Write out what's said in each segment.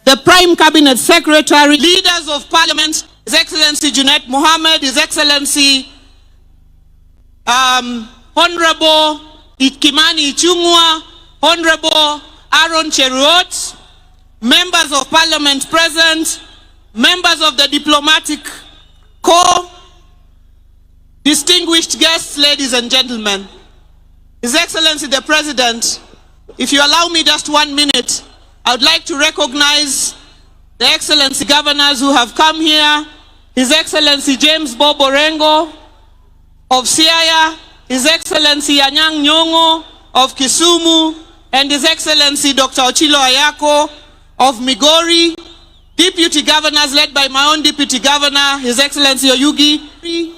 the Prime Cabinet Secretary, leaders of Parliament, His Excellency Junet Mohammed, His Excellency Honorable Kimani Ichung'wa, Honorable Aaron Cheruiyot, members of Parliament present, members of the Diplomatic Corps, distinguished guests, ladies and gentlemen. His Excellency the President, if you allow me just 1 minute, I would like to recognize the Excellency Governors who have come here. His Excellency James Bob Orengo of Siaya, His Excellency Anyang' Nyong'o of Kisumu, and His Excellency Dr. Ochilo Ayako of Migori, Deputy Governors led by my own Deputy Governor, His Excellency Oyugi,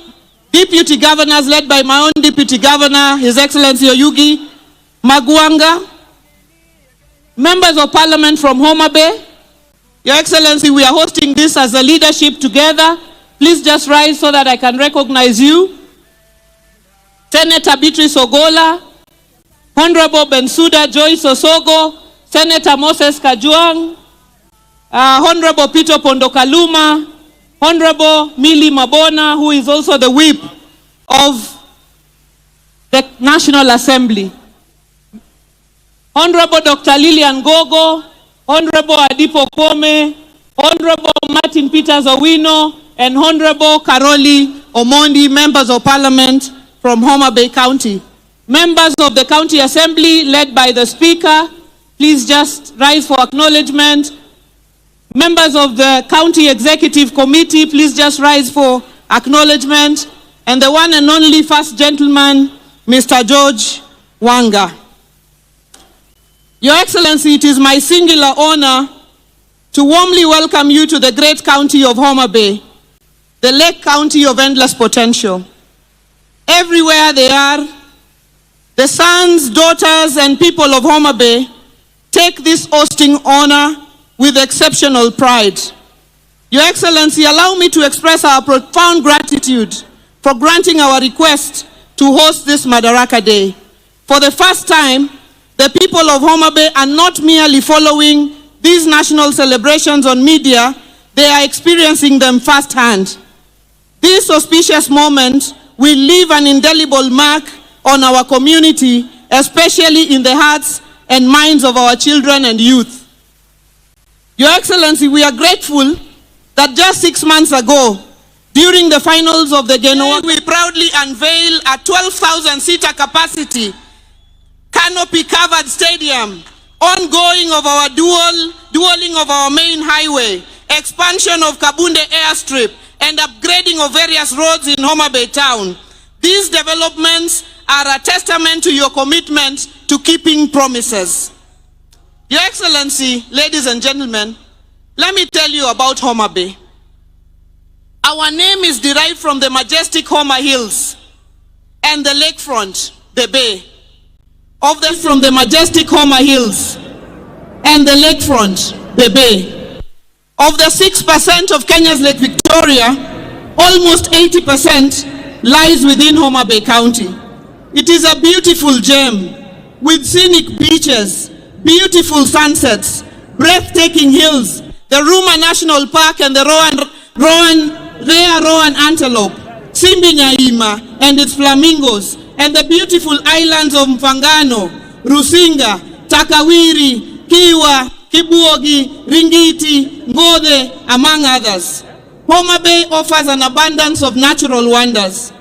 Deputy Governors led by my own Deputy Governor, His Excellency Oyugi Maguanga, members of Parliament from Homa Bay. Your Excellency, we are hosting this as a leadership together. Please just rise so that I can recognize you. Senator Beatrice Ogola, Honorable Bensouda Joyce Osogo, Senator Moses Kajwang', Honorable Peter Pondokaluma, Honorable Millie Mabona, who is also the whip of the National Assembly, Honorable Dr. Lilian Gogo, Honorable Adipo Kome, Honorable Martin Peters Owino, and Honorable Karoli Omondi, members of Parliament from Homa Bay County. Members of the County Assembly led by the Speaker, please just rise for acknowledgement. Members of the County Executive Committee, please just rise for acknowledgement. And the one and only First Gentleman, Mr. George Wanga. Your Excellency, it is my singular honor to warmly welcome you to the great county of Homa Bay, the Lake County of endless potential. Everywhere they are, the sons, daughters, and people of Homa Bay take this hosting honor with exceptional pride. Your Excellency, allow me to express our profound gratitude for granting our request to host this Madaraka Day. For the first time, the people of Homa Bay are not merely following these national celebrations on media, they are experiencing them firsthand. This auspicious moment will leave an indelible mark on our community, especially in the hearts and minds of our children and youth. Your Excellency, we are grateful that just 6 months ago, during the finals of the Genoa, we proudly unveiled a 12,000-seater capacity, canopy-covered stadium, ongoing of our dualing of our main highway, expansion of Kabunde airstrip, and upgrading of various roads in Homa Bay town. These developments are a testament to your commitment to keeping promises. Your Excellency, ladies and gentlemen, let me tell you about Homa Bay. Our name is derived from the majestic Homa Hills and the lakefront, the bay. From the majestic Homa Hills and the lakefront, the bay. Of the 6% of Kenya's Lake Victoria, almost 80% lies within Homa Bay County. It is a beautiful gem with scenic beaches, beautiful sunsets, breathtaking hills, the Ruma National Park and the rare Rowan antelope, Simbinyaima and its flamingos, and the beautiful islands of Mfangano, Rusinga, Takawiri, Kiwa, Kibuogi, Ringiti, Ngode, among others. Homa Bay offers an abundance of natural wonders.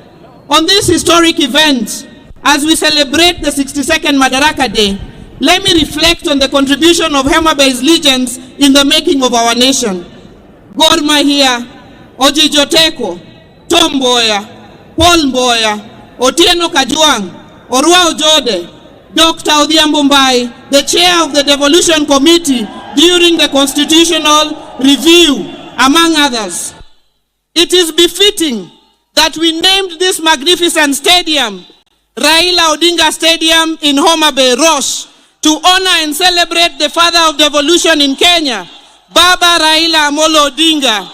On this historic event, as we celebrate the 62nd Madaraka Day, let me reflect on the contribution of Homa Bay's legends in the making of our nation. Gor Mahia, Ojijoteko, Tom Mboya, Paul Mboya, Otieno Kajwang', Orwa Ojode, Dr. Odhiambo Mbai, the chair of the Devolution Committee during the Constitutional Review, among others. It is befitting that we named this magnificent stadium Raila Odinga Stadium in Homa Bay, Rosh, to honor and celebrate the father of devolution in Kenya, Baba Raila Amolo Odinga.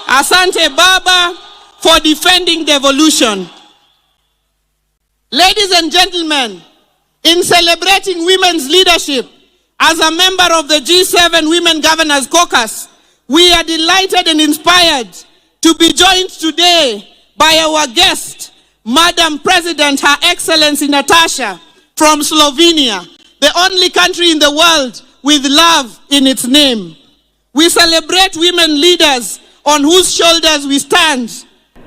Asante Baba for defending devolution. Ladies and gentlemen, in celebrating women's leadership, As a member of the G7 Women Governors Caucus, we are delighted and inspired to be joined today by our guest, Madam President, Her Excellency Natasha from Slovenia, the only country in the world with love in its name. We celebrate women leaders on whose shoulders we stand.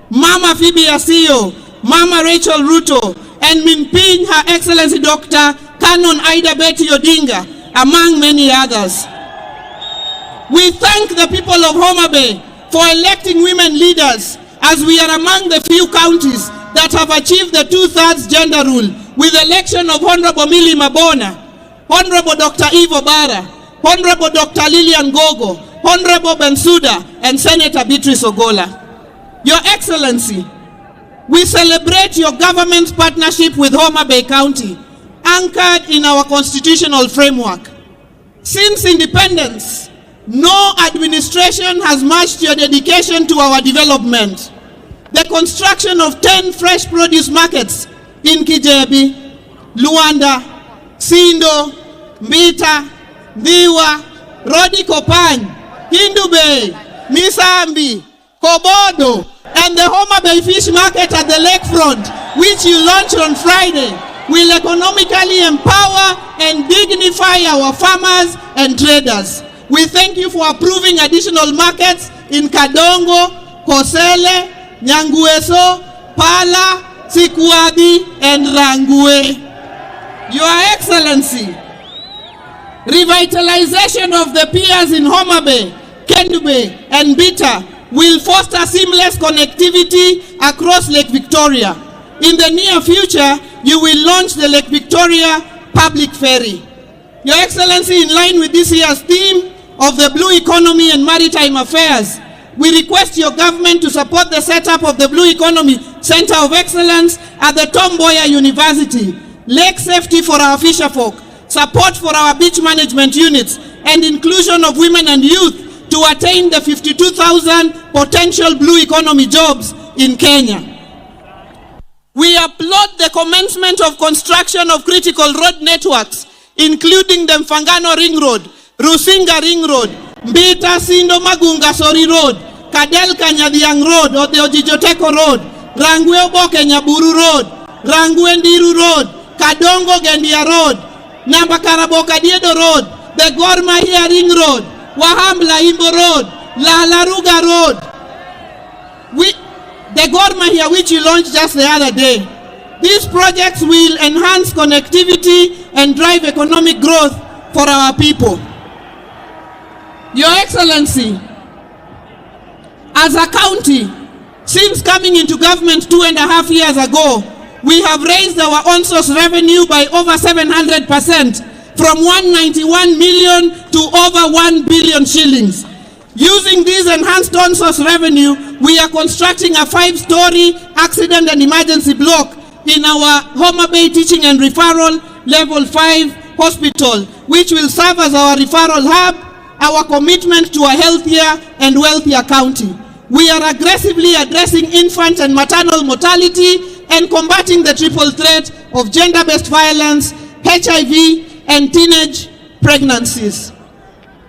Mama Phoebe Asio, Mama Rachel Ruto, and Minping, Her Excellency Dr. Canon Ida Betty Odinga, among many others. We thank the people of Homa Bay for electing women leaders, as we are among the few counties that have achieved the 2/3 gender rule, with election of Honorable Millie Mabona, Honorable Dr. Ivo Bara, Honorable Dr. Lilian Gogo, Honorable Bensuda, and Senator Beatrice Ogola. Your Excellency, we celebrate your government's partnership with Homa Bay County, anchored in our constitutional framework. Since independence, no administration has matched your dedication to our development. The construction of 10 fresh produce markets in Kijebi, Luanda, Sindo, Mbita, Ndiwa, Rodi Kopany, Hindu Bay, Misambi, Kobodo, and the Homa Bay Fish Market at the lakefront, which you launched on Friday, will economically empower and dignify our farmers and traders. We thank you for approving additional markets in Kadongo, Kosele, Nyangueso, Pala, Sikuadi, and Rangwe. Your Excellency, revitalization of the piers in Homa Bay, Kendu Bay, and Bita will foster seamless connectivity across Lake Victoria. In the near future, you will launch the Lake Victoria Public Ferry. Your Excellency, in line with this year's theme of the Blue Economy and Maritime Affairs, we request your government to support the setup of the Blue Economy Center of Excellence at the Tom Mboya University, lake safety for our fisherfolk, support for our beach management units, and inclusion of women and youth to attain the 52,000 potential Blue Economy jobs in Kenya. We applaud the commencement of construction of critical road networks, including the Mfangano Ring Road, Rusinga Ring Road, Mbita Sindo Magunga Sori Road, Kadel Kanyadiang Road or the Ojijoteko Road, Rangwe Oboke Nyaburu Road, Rangwe Ndiru Road, Kadongo Gendia Road, Nambakaraboka Diedo Road, the Gor Mahia Ring Road, Wahambla Imbo Road, La Laruga Road. The Gor Mahia, which you launched just the other day. These projects will enhance connectivity and drive economic growth for our people. Your Excellency, as a county, since coming into government 2.5 years ago, we have raised our on-source revenue by over 700%, from 191 million to over 1 billion shillings. Using this enhanced on-source revenue, we are constructing a 5-story accident and emergency block in our Homa Bay Teaching and Referral Level 5 hospital, which will serve as our referral hub, our commitment to a healthier and wealthier county. We are aggressively addressing infant and maternal mortality and combating the triple threat of gender-based violence, HIV, and teenage pregnancies.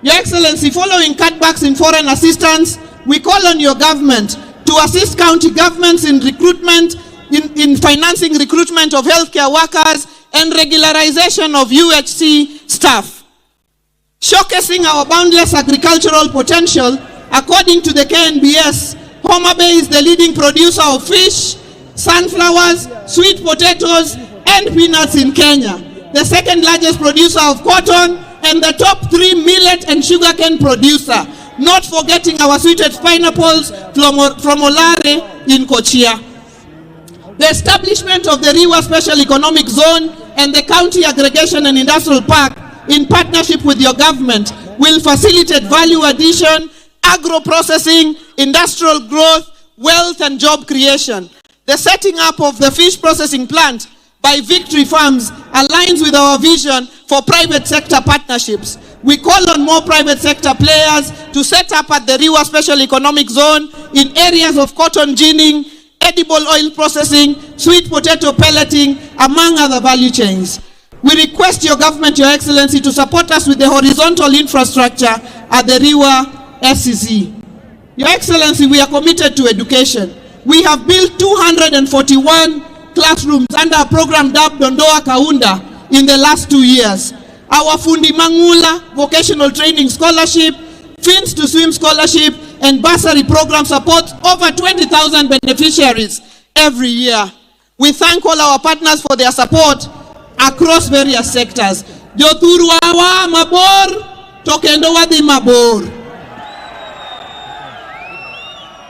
Your Excellency, following cutbacks in foreign assistance, we call on your government to assist county governments in recruitment, in financing recruitment of healthcare workers and regularization of UHC staff. Showcasing our boundless agricultural potential, according to the KNBS, Homa Bay is the leading producer of fish, sunflowers, sweet potatoes, and peanuts in Kenya, the second largest producer of cotton, and the top 3 millet and sugarcane producer, not forgetting our sweeted pineapples from Olare in Kochia. The establishment of the Riwa Special Economic Zone and the County Aggregation and Industrial Park, in partnership with your government, will facilitate value addition, agro-processing, industrial growth, wealth and job creation. The setting up of the fish processing plant by Victory Farms aligns with our vision for private sector partnerships. We call on more private sector players to set up at the Riwa Special Economic Zone in areas of cotton ginning, edible oil processing, sweet potato pelleting, among other value chains. We request your government, Your Excellency, to support us with the horizontal infrastructure at the Riwa FCC. Your Excellency, we are committed to education. We have built 241 classrooms under a program dubbed Dondoa Kaunda in the last 2 years. Our Fundi Mangula Vocational Training Scholarship, Fins to Swim Scholarship, and bursary program supports over 20,000 beneficiaries every year. We thank all our partners for their support across various sectors. Joturuawa mabor, tokendo wadi mabor.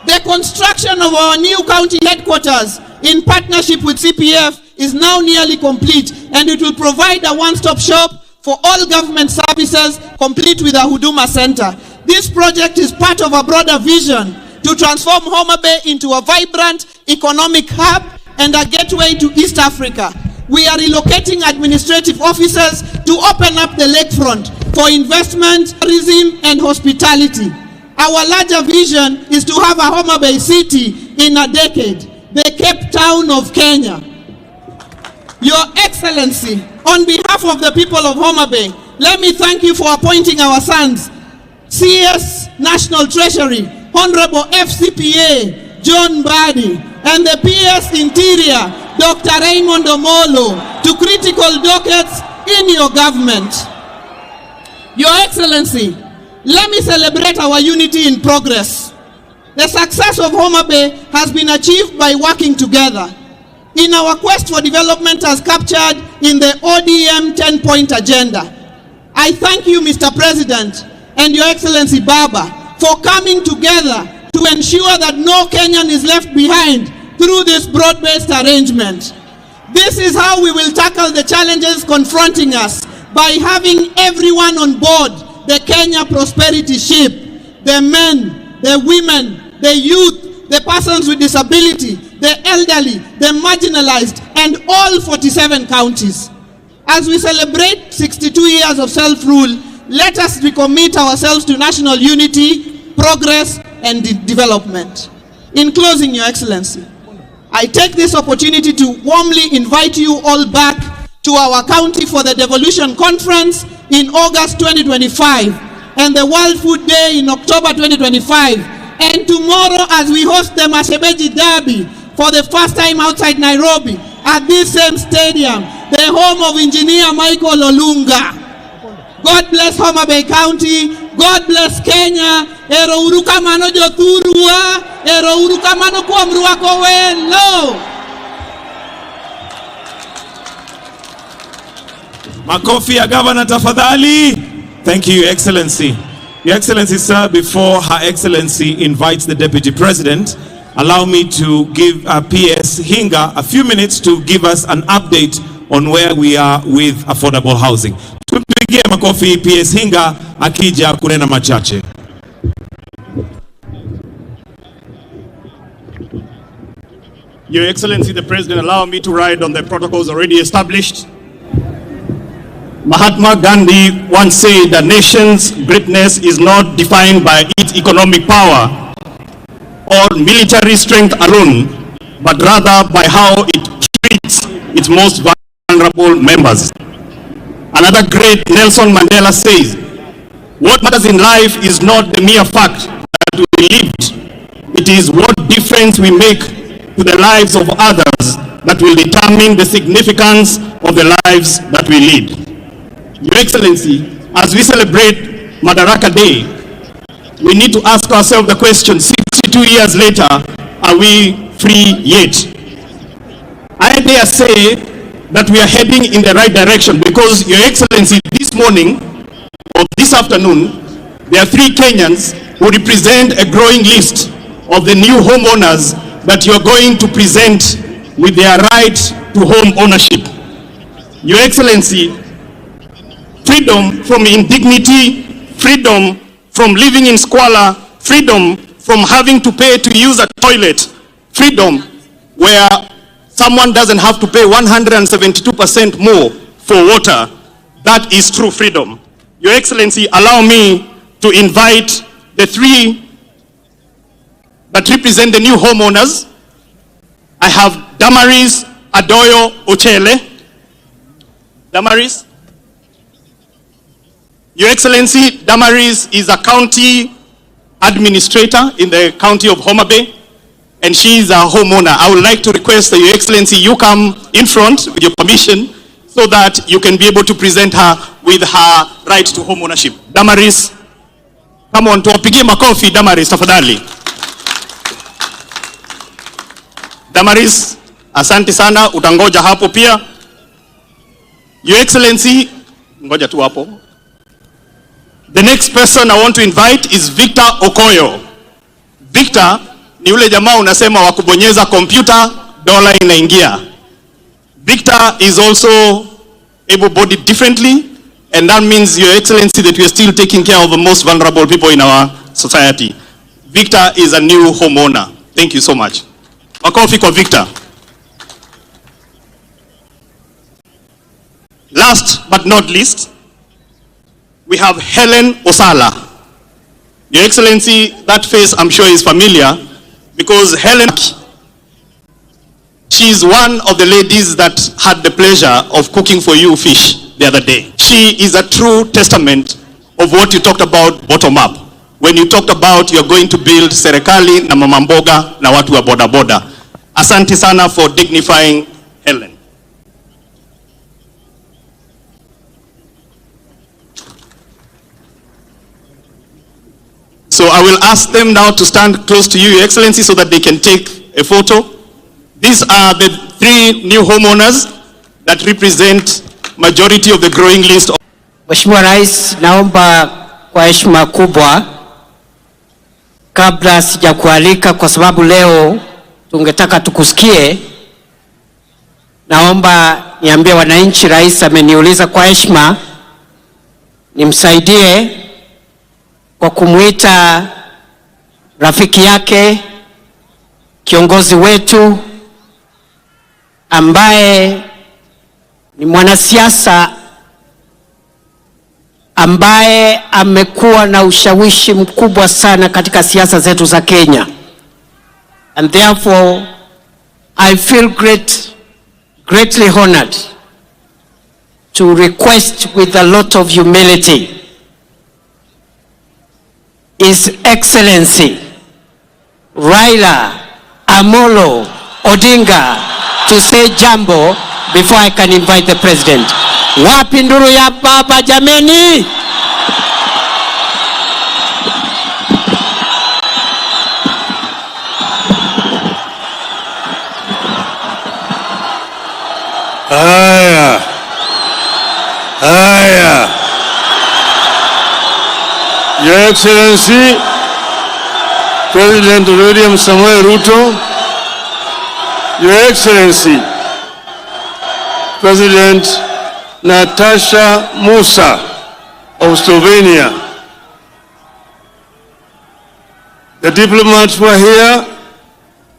The construction of our new county headquarters in partnership with CPF is now nearly complete, and it will provide a one-stop shop for all government services, complete with a Huduma Center. This project is part of a broader vision to transform Homa Bay into a vibrant economic hub and a gateway to East Africa. We are relocating administrative offices to open up the lakefront for investment, tourism, and hospitality. Our larger vision is to have a Homa Bay city in a decade, the Cape Town of Kenya. Your Excellency, on behalf of the people of Homa Bay, let me thank you for appointing our sons, CS National Treasury, Honorable FCPA John Badi, and the PS Interior, Dr. Raymond Omolo, to critical dockets in your government. Your Excellency, let me celebrate our unity in progress. The success of Homa Bay has been achieved by working together in our quest for development as captured in the ODM 10-point agenda. I thank you, Mr. President, and Your Excellency Baba, for coming together to ensure that no Kenyan is left behind through this broad-based arrangement. This is how we will tackle the challenges confronting us, by having everyone on board the Kenya prosperity ship: the men, the women, the youth, the persons with disability, the elderly, the marginalized, and all 47 counties. As we celebrate 62 years of self-rule, let us recommit ourselves to national unity, progress, and development. In closing, Your Excellency, I take this opportunity to warmly invite you all back to our county for the Devolution Conference in August 2025 and the World Food Day in October 2025, and tomorrow as we host the Mashebeji Derby for the first time outside Nairobi at this same stadium, the home of Engineer Michael Olunga. God bless Homa Bay County. God bless Kenya. Ero urukamano jothurua. Ero urukamano kwa mruako welo. Makofi ya Governor tafadhali. Thank you, Your Excellency. Your Excellency, sir, before Her Excellency invites the Deputy President, allow me to give PS Hinga a few minutes to give us an update on where we are with affordable housing. Tumpigie makofi PS Hinga akija kunena machache. Your Excellency the President, allow me to ride on the protocols already established. Mahatma Gandhi once said that nation's greatness is not defined by its economic power or military strength alone, but rather by how it treats its most vulnerable members. Another great, Nelson Mandela, says, "What matters in life is not the mere fact that we lived. It is what difference we make to the lives of others that will determine the significance of the lives that we lead." Your Excellency, as we celebrate Madaraka Day, we need to ask ourselves the question, 62 years later, are we free yet? I dare say that we are heading in the right direction, because, Your Excellency, this morning or this afternoon, there are 3 Kenyans who represent a growing list of the new homeowners that you are going to present with their right to home ownership. Your Excellency, freedom from indignity, freedom from living in squalor, freedom from having to pay to use a toilet, freedom where someone doesn't have to pay 172% more for water. That is true freedom. Your Excellency, allow me to invite the 3 that represent the new homeowners. I have Damaris Adoyo Ochele, Damaris. Your Excellency, Damaris is a county administrator in the county of Homa Bay, and she is a homeowner. I would like to request that Your Excellency, you come in front with your permission so that you can be able to present her with her right to home ownership. Damaris, come on, tuwapigie makofi Damaris tafadhali. Damaris, asante sana, utangoja hapo pia. Your Excellency, ngoja tu hapo. The next person I want to invite is Victor Okoyo. Victor ni yule jamaa unasema wa kubonyeza computer dola inaingia. Victor is also able-bodied differently, and that means, Your Excellency, that we are still taking care of the most vulnerable people in our society. Victor is a new homeowner. Thank you so much. Makofi kwa Victor. Last but not least, we have Helen Osala. Your Excellency, that face I'm sure is familiar because Helen, she's one of the ladies that had the pleasure of cooking for you fish the other day. She is a true testament of what you talked about bottom up. When you talked about you're going to build serikali na mama mboga na watu wa boda boda. Asante sana for dignifying Helen. So I will ask them now to stand close to you, Your Excellency, so that they can take a photo. These are the 3 new homeowners that represent majority of the growing list of... Mheshimiwa Rais, naomba kwa heshima kubwa, kabla sijakualika kwa sababu leo tungetaka tukusikie, naomba niambie wananchi, Rais ameniuliza kwa heshima nimsaidie kwa kumuita rafiki yake, kiongozi wetu ambaye ni mwanasiasa ambaye amekuwa na ushawishi mkubwa sana katika siasa zetu za Kenya. And therefore I feel greatly honored to request with a lot of humility His Excellency Raila Amolo Odinga to say jambo before I can invite the President. Wapi nduru ya baba jameni? Haya. Your Excellency, President William Samoei Ruto, Your Excellency, President Natasha Musa of Slovenia, the diplomats who are here,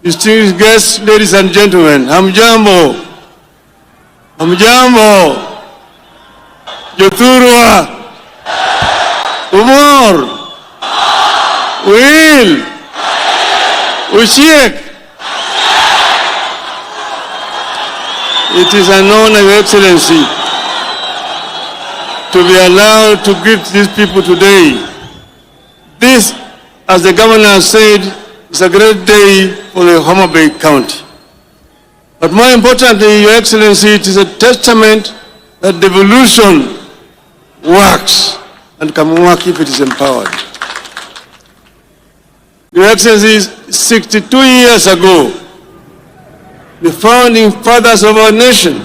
distinguished guests, ladies and gentlemen, hamjambo, hamjambo, Jothurwa, Umor, Will, Ushiek. It is an honor, Your Excellency, to be allowed to greet these people today. This, as the governor said, is a great day for the Homa Bay County. But more importantly, Your Excellency, it is a testament that devolution works and can work if it is empowered. Your Excellency, 62 years ago, the founding fathers of our nation,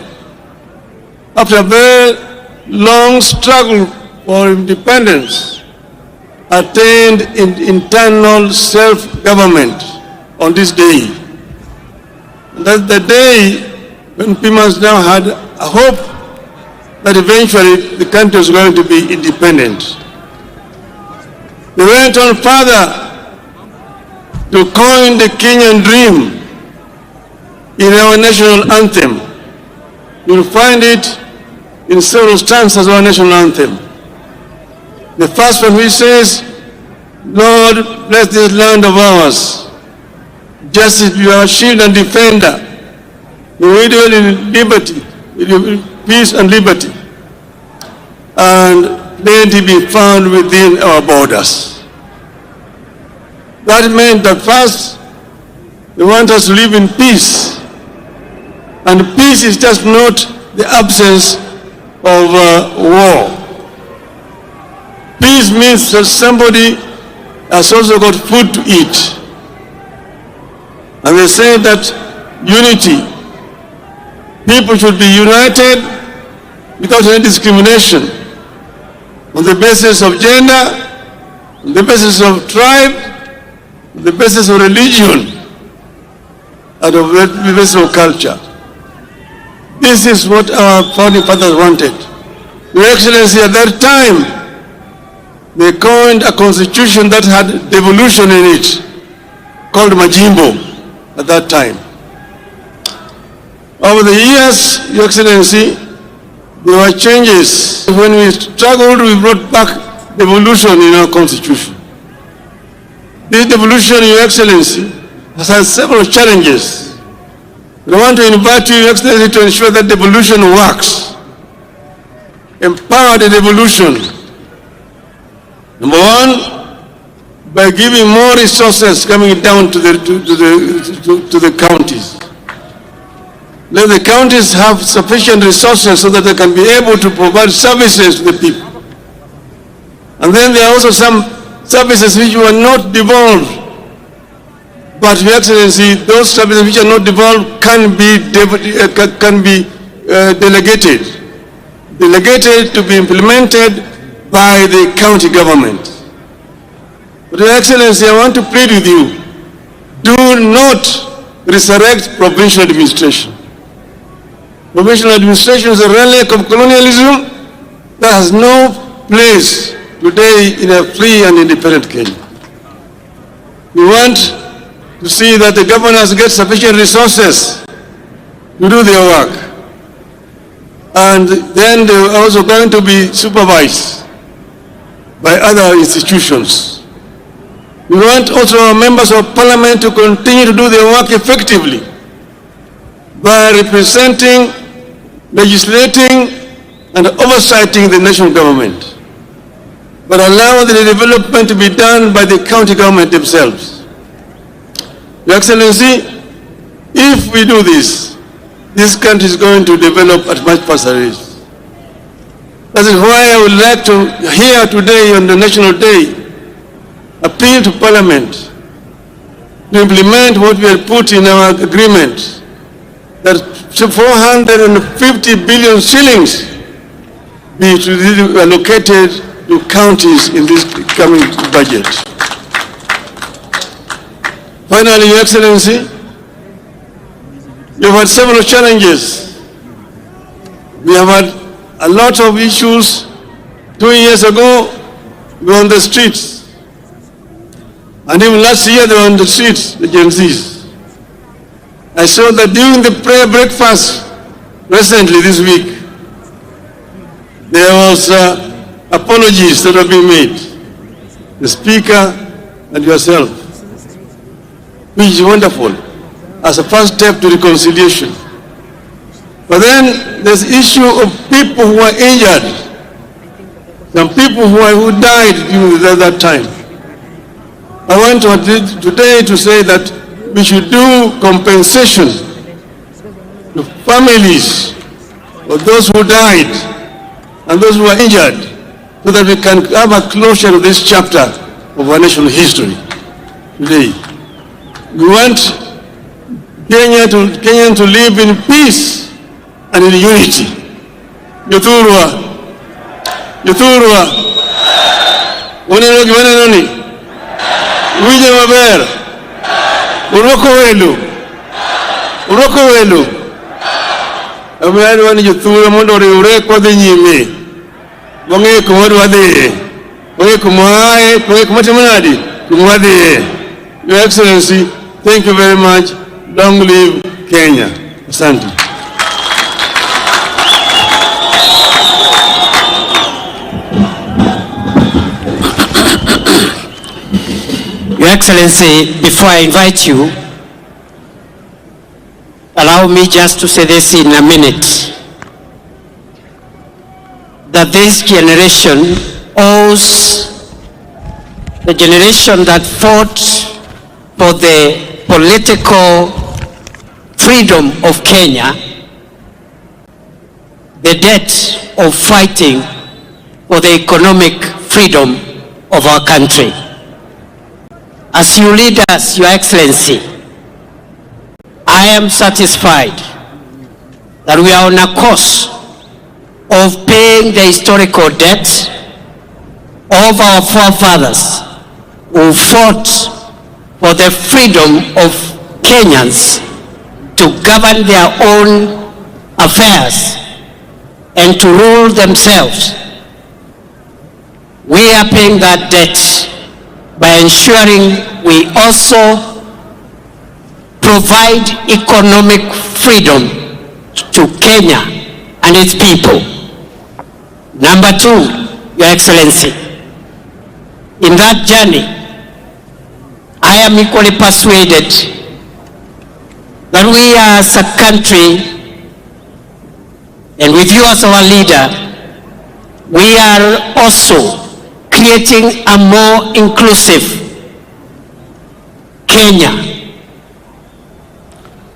after a very long struggle for independence, attained internal self-government on this day. And that's the day when people now had a hope that eventually the country was going to be independent. They went on further to coin the Kenyan dream in our national anthem. You'll find it in several stanzas of our national anthem. The first one which says, Lord, bless this land of ours. Justice be our shield and defender. May we dwell in liberty, peace and liberty. and plenty be found within our borders. That meant that first, they want us to live in peace. And peace is just not the absence of war. Peace means that somebody has also got food to eat. And they say that unity, people should be united without any discrimination on the basis of gender, on the basis of tribe, on the basis of religion, and on the basis of culture. This is what our founding fathers wanted. Your Excellency, at that time, they coined a constitution that had devolution in it, called Majimbo at that time. Over the years, Your Excellency, there were changes. When we struggled, we brought back devolution in our constitution. This devolution, Your Excellency, has had several challenges. I want to invite you, Your Excellency, to ensure that devolution works. Empower the devolution. Number one, by giving more resources coming down to the counties. Let the counties have sufficient resources so that they can be able to provide services to the people. And then there are also some services which were not devolved. But, Your Excellency, those services which are not devolved can be delegated. Delegated to be implemented by the county government. But, Your Excellency, I want to plead with you, do not resurrect provincial administration. Provincial administration is a relic of colonialism that has no place today in a free and independent Kenya. We want to see that the governors get sufficient resources to do their work. And then they are also going to be supervised by other institutions. We want also our members of parliament to continue to do their work effectively by representing, legislating, and oversighting the national government, but allow the development to be done by the county government themselves. Your Excellency, if we do this country is going to develop at much faster rate. That is why I would like to, here today on the National Day, appeal to Parliament to implement what we have put in our agreement, that 450 billion shillings be allocated to counties in this coming budget. Finally, Your Excellency, you've had several challenges. We have had a lot of issues. 2 years ago, we were on the streets. And even last year, they were on the streets, the Gen Zs. I saw that during the prayer breakfast recently this week, there was apologies that have been made. The Speaker and yourself, which is wonderful, as a first step to reconciliation. But then there's the issue of people who are injured, some people who died during that time. I want today to say that we should do compensation to families of those who died and those who are injured, so that we can have a closure of this chapter of our national history today. We want Kenyans to live in peace and in unity. Yuthurwa. Noni. Wije maber. Uroko welu. Amani wani yuthurwa mondo riure kwa dhi nyime. Wange kumwadu wadhiye. Wange kumwae, wange kumatimunadi. Kumwadhiye. Your Excellency, thank you very much. Long live Kenya. Asante. Your Excellency, before I invite you, allow me just to say this in a minute. that this generation owes the generation that fought for the political freedom of Kenya the debt of fighting for the economic freedom of our country. As you lead us, Your Excellency, I am satisfied that we are on a course of paying the historical debt of our forefathers who fought for the freedom of Kenyans to govern their own affairs and to rule themselves. We are paying that debt by ensuring we also provide economic freedom to Kenya and its people. Number two, Your Excellency, in that journey, I am equally persuaded that we as a country, and with you as our leader, we are also creating a more inclusive Kenya.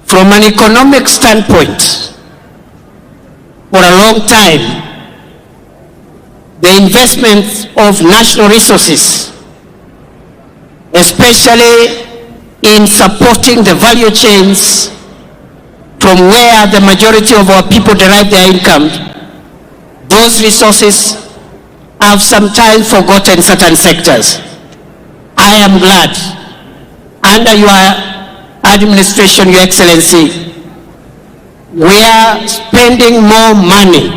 From an economic standpoint, for a long time, the investment of national resources, especially in supporting the value chains from where the majority of our people derive their income, those resources have sometimes forgotten certain sectors. I am glad, under your administration, Your Excellency, we are spending more money,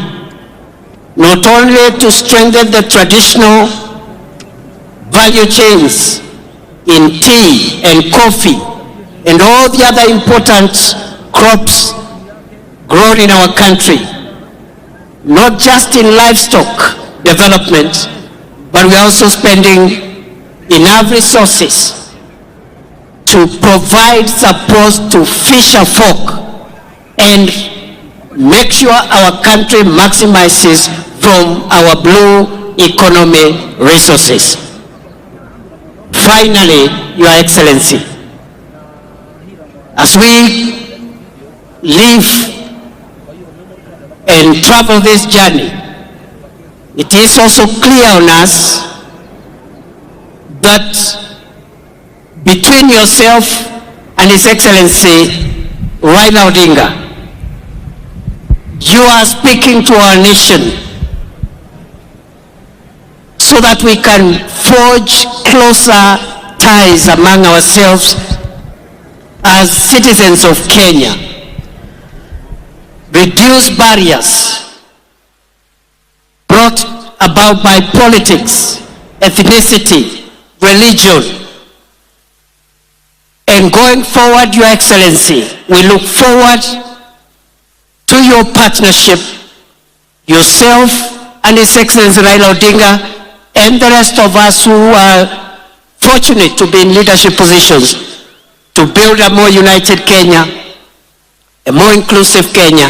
not only to strengthen the traditional value chains in tea and coffee and all the other important crops grown in our country, not just in livestock development, but we are also spending enough resources to provide support to fisher folk and make sure our country maximizes from our blue economy resources. Finally, Your Excellency, as we live and travel this journey, it is also clear on us that between yourself and His Excellency Raila Odinga, you are speaking to our nation so that we can forge closer ties among ourselves as citizens of Kenya, reduce barriers brought about by politics, ethnicity, religion. And going forward, Your Excellency, we look forward to your partnership, yourself and His Excellency Raila Odinga and the rest of us who are fortunate to be in leadership positions to build a more united Kenya, a more inclusive Kenya,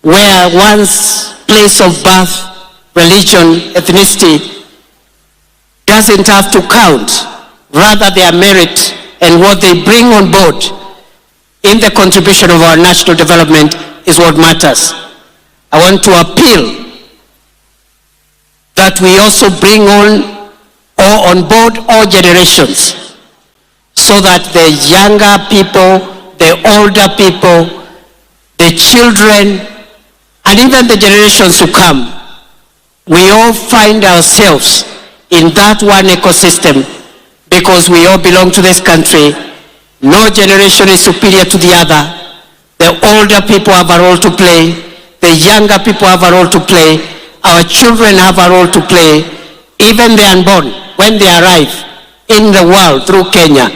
where one's place of birth, religion, ethnicity doesn't have to count. Rather, their merit and what they bring on board in the contribution of our national development is what matters. I want to appeal that we also bring on board all generations so that the younger people, the older people, the children, and even the generations to come, we all find ourselves in that one ecosystem because we all belong to this country. No generation is superior to the other. The older people have a role to play. The younger people have a role to play. Our children have a role to play. Even the unborn, when they arrive in the world through Kenya,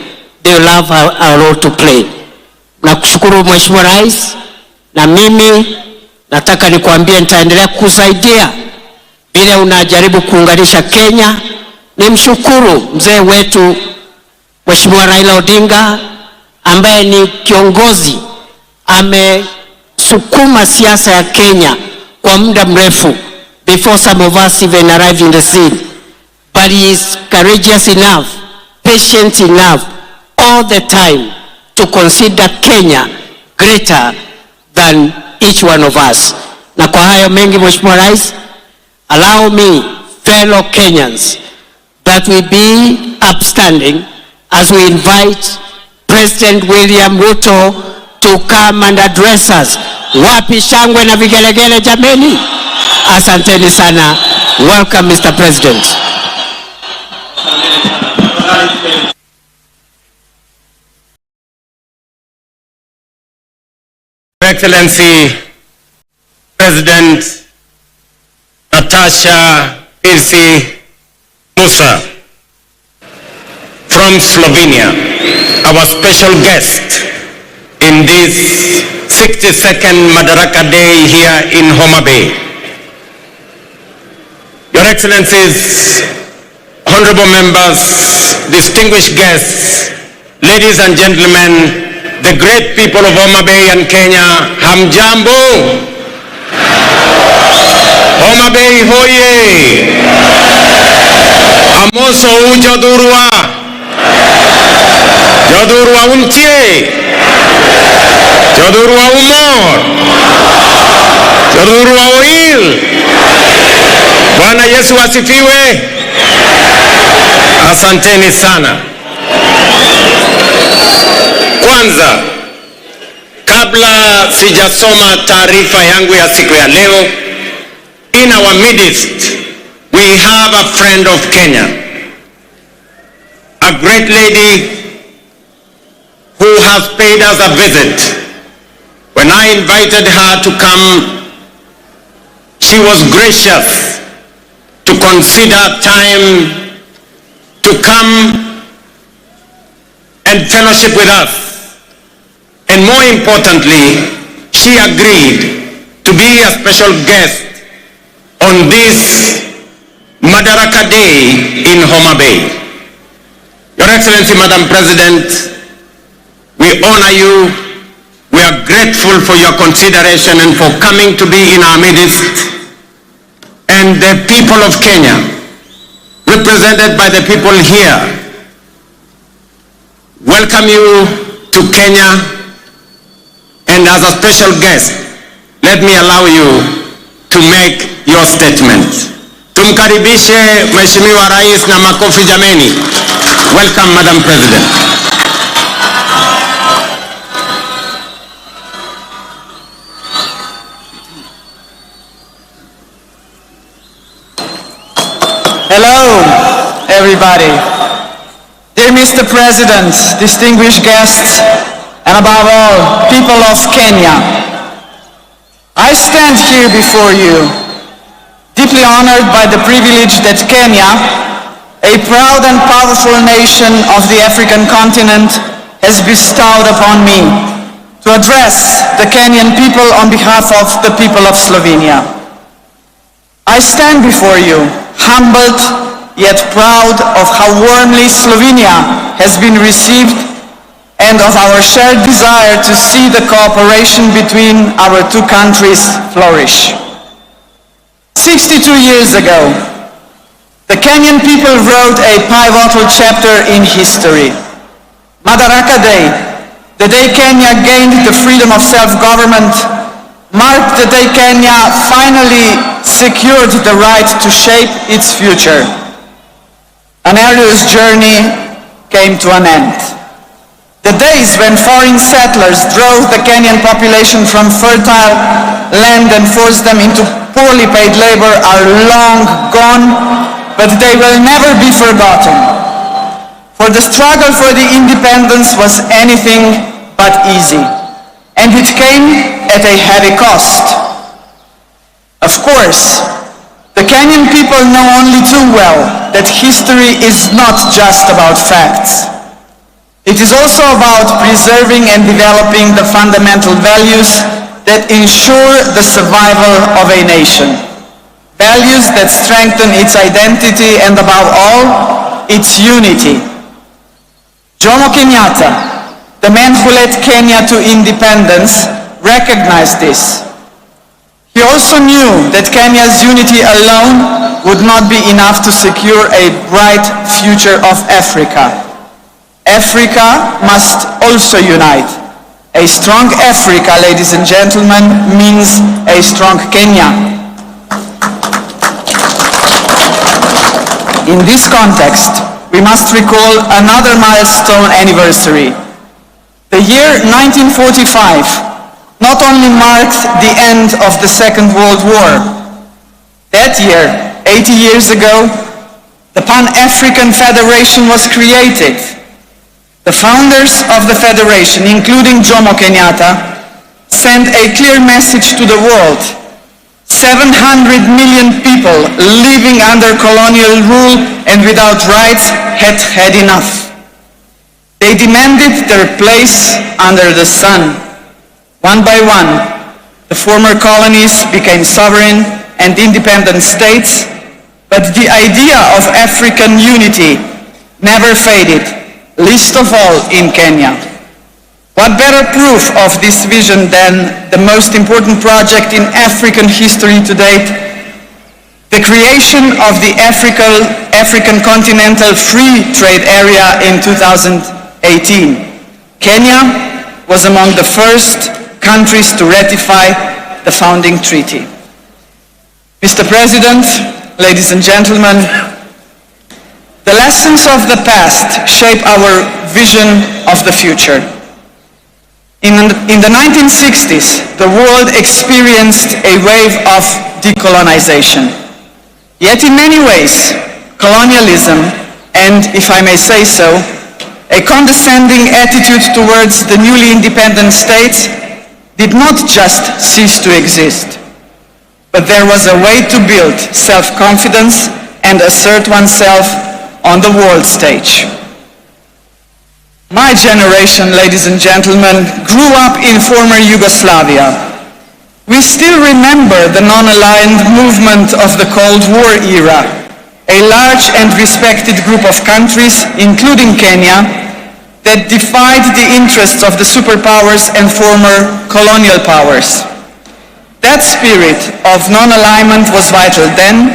they will have a role to play. Nakushukuru Mheshimiwa Rais, na mimi nataka nikuambie nitaendelea kusaidia vile unajaribu kuunganisha Kenya. Nimshukuru mzee wetu Mheshimiwa Raila Odinga ambaye ni kiongozi, amesukuma siasa ya Kenya kwa muda mrefu before some of us even arrive in the scene. But he is courageous enough, patient enough, all the time to consider Kenya greater than each one of us. Na kwa hayo mengi, Mheshimiwa Rais, allow me, fellow Kenyans, that we be upstanding as we invite President William Ruto to come and address us. Wapi shangwe na vigelegele jameni? Asanteni sana. Welcome, Mr. President. Excellency President Natasha Pirsi Musa from Slovenia, our special guest in this 62nd Madaraka Day here in Homa Bay. Your Excellencies, honorable members, distinguished guests, ladies and gentlemen, the great people of Homa Bay and Kenya, hamjambo. Homa Bay hoye. Amoso ujadurwa. Jadurwa untie. Jadurwa umor. Jadurwa oil. Bwana Yesu asifiwe. Asanteni sana. Kwanza, kabla sijasoma taarifa yangu ya siku ya leo, in our midst we have a friend of Kenya, a great lady who has paid us a visit. When I invited her to come, she was gracious to consider time to come and fellowship with us. And more importantly, she agreed to be a special guest on this Madaraka Day in Homa Bay. Your Excellency, Madam President, we honor you. We are grateful for your consideration and for coming to be in our midst. And the people of Kenya, represented by the people here, welcome you to Kenya. And as a special guest, let me allow you to make your statement. Tumkaribishe Mheshimiwa Rais na makofi jameni. Welcome, Madam President. Hello, everybody. Dear Mr. President, distinguished guests, and above all, people of Kenya, I stand here before you, deeply honored by the privilege that Kenya, a proud and powerful nation of the African continent, has bestowed upon me to address the Kenyan people on behalf of the people of Slovenia. I stand before you, humbled yet proud of how warmly Slovenia has been received and of our shared desire to see the cooperation between our two countries flourish. 62 years ago, the Kenyan people wrote a pivotal chapter in history. Madaraka Day, the day Kenya gained the freedom of self-government, marked the day Kenya finally secured the right to shape its future. An arduous journey came to an end. The days when foreign settlers drove the Kenyan population from fertile land and forced them into poorly paid labor are long gone, but they will never be forgotten. For the struggle for the independence was anything but easy, and it came at a heavy cost. Of course, the Kenyan people know only too well that history is not just about facts. It is also about preserving and developing the fundamental values that ensure the survival of a nation. Values that strengthen its identity and above all, its unity. Jomo Kenyatta, the man who led Kenya to independence, recognized this. He also knew that Kenya's unity alone would not be enough to secure a bright future of Africa. Africa must also unite. A strong Africa, ladies and gentlemen, means a strong Kenya. In this context, we must recall another milestone anniversary. The year 1945 not only marked the end of the Second World War. That year, 80 years ago, the Pan-African Federation was created. The founders of the Federation, including Jomo Kenyatta, sent a clear message to the world. 700 million people living under colonial rule and without rights had had enough. They demanded their place under the sun. One by one, the former colonies became sovereign and independent states, but the idea of African unity never faded, least of all in Kenya. What better proof of this vision than the most important project in African history to date, the creation of the African Continental Free Trade Area in 2018. Kenya was among the first countries to ratify the founding treaty. Mr. President, ladies and gentlemen, the lessons of the past shape our vision of the future. In the 1960s, the world experienced a wave of decolonization. Yet in many ways, colonialism, and if I may say so, a condescending attitude towards the newly independent states did not just cease to exist, but there was a way to build self-confidence and assert oneself on the world stage. My generation, ladies and gentlemen, grew up in former Yugoslavia. We still remember the non-aligned movement of the Cold War era, a large and respected group of countries, including Kenya, that defied the interests of the superpowers and former colonial powers. That spirit of non-alignment was vital then,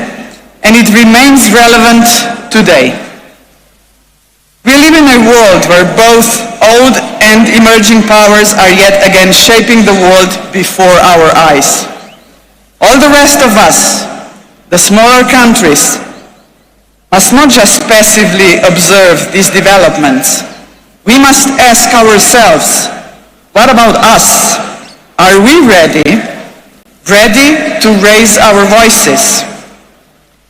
and it remains relevant today. We live in a world where both old and emerging powers are yet again shaping the world before our eyes. All the rest of us, the smaller countries, must not just passively observe these developments. We must ask ourselves, what about us? Are we ready to raise our voices?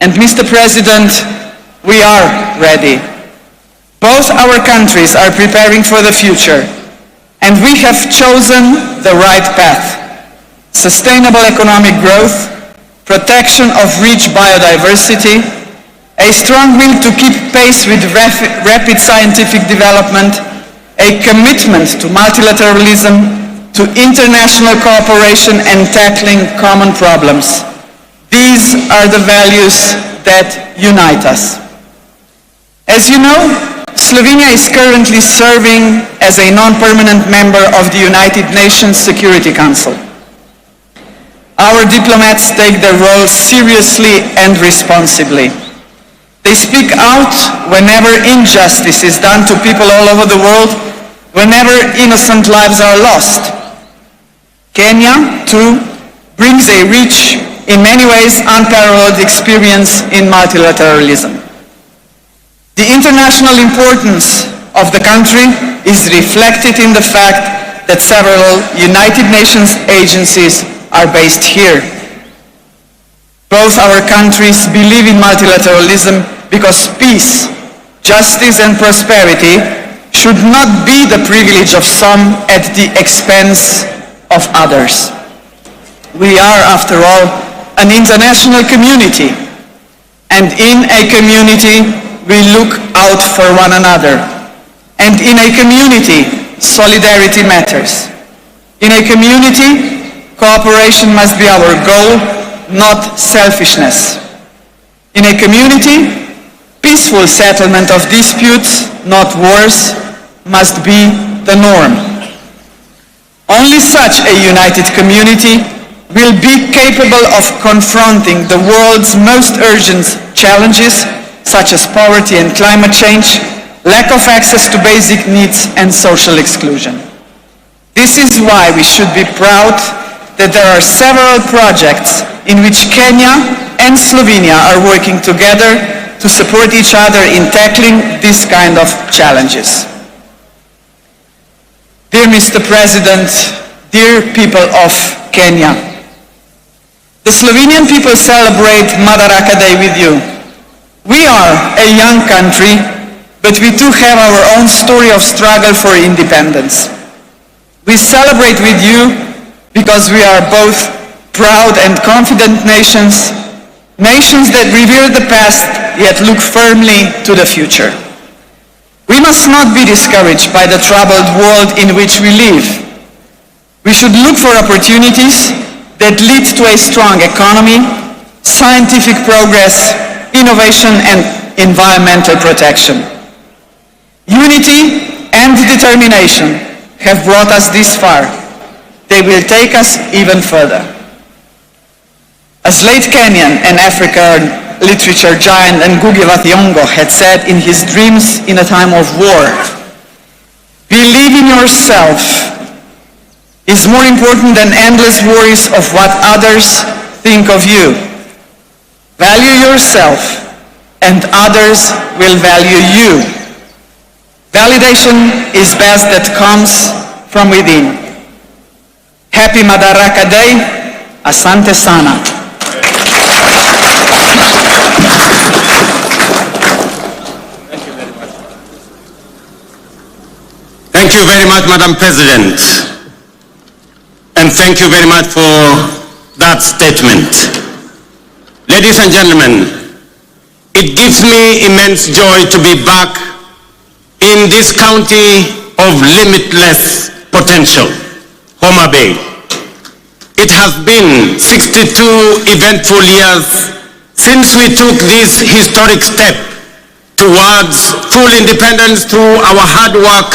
And Mr. President, we are ready. Both our countries are preparing for the future, and we have chosen the right path. Sustainable economic growth, protection of rich biodiversity, a strong will to keep pace with rapid scientific development, a commitment to multilateralism, to international cooperation and tackling common problems. These are the values that unite us. As you know, Slovenia is currently serving as a non-permanent member of the United Nations Security Council. Our diplomats take their role seriously and responsibly. They speak out whenever injustice is done to people all over the world, whenever innocent lives are lost. Kenya, too, brings a rich, in many ways unparalleled experience in multilateralism. The international importance of the country is reflected in the fact that several United Nations agencies are based here. Both our countries believe in multilateralism because peace, justice and prosperity should not be the privilege of some at the expense of others. We are, after all, an international community, and in a community we look out for one another. And in a community, solidarity matters. In a community, cooperation must be our goal, not selfishness. In a community, peaceful settlement of disputes, not wars, must be the norm. Only such a united community will be capable of confronting the world's most urgent challenges, such as poverty and climate change, lack of access to basic needs, and social exclusion. This is why we should be proud that there are several projects in which Kenya and Slovenia are working together to support each other in tackling this kind of challenges. Dear Mr. President, dear people of Kenya, the Slovenian people celebrate Madaraka Day with you. We are a young country, but we too have our own story of struggle for independence. We celebrate with you because we are both proud and confident nations, nations that revere the past yet look firmly to the future. We must not be discouraged by the troubled world in which we live. We should look for opportunities that lead to a strong economy, scientific progress, innovation, and environmental protection. Unity and determination have brought us this far. They will take us even further. As late Kenyan and African literature giant Ngugi wa Thiong'o had said in his dreams in a time of war, believe in yourself is more important than endless worries of what others think of you. Value yourself and others will value you. Validation is best that comes from within. Happy Madaraka Day. Asante sana. Thank you very much, Madam President. And thank you very much for that statement. Ladies and gentlemen, it gives me immense joy to be back in this county of limitless potential, Homa Bay. It has been 62 eventful years since we took this historic step towards full independence through our hard work,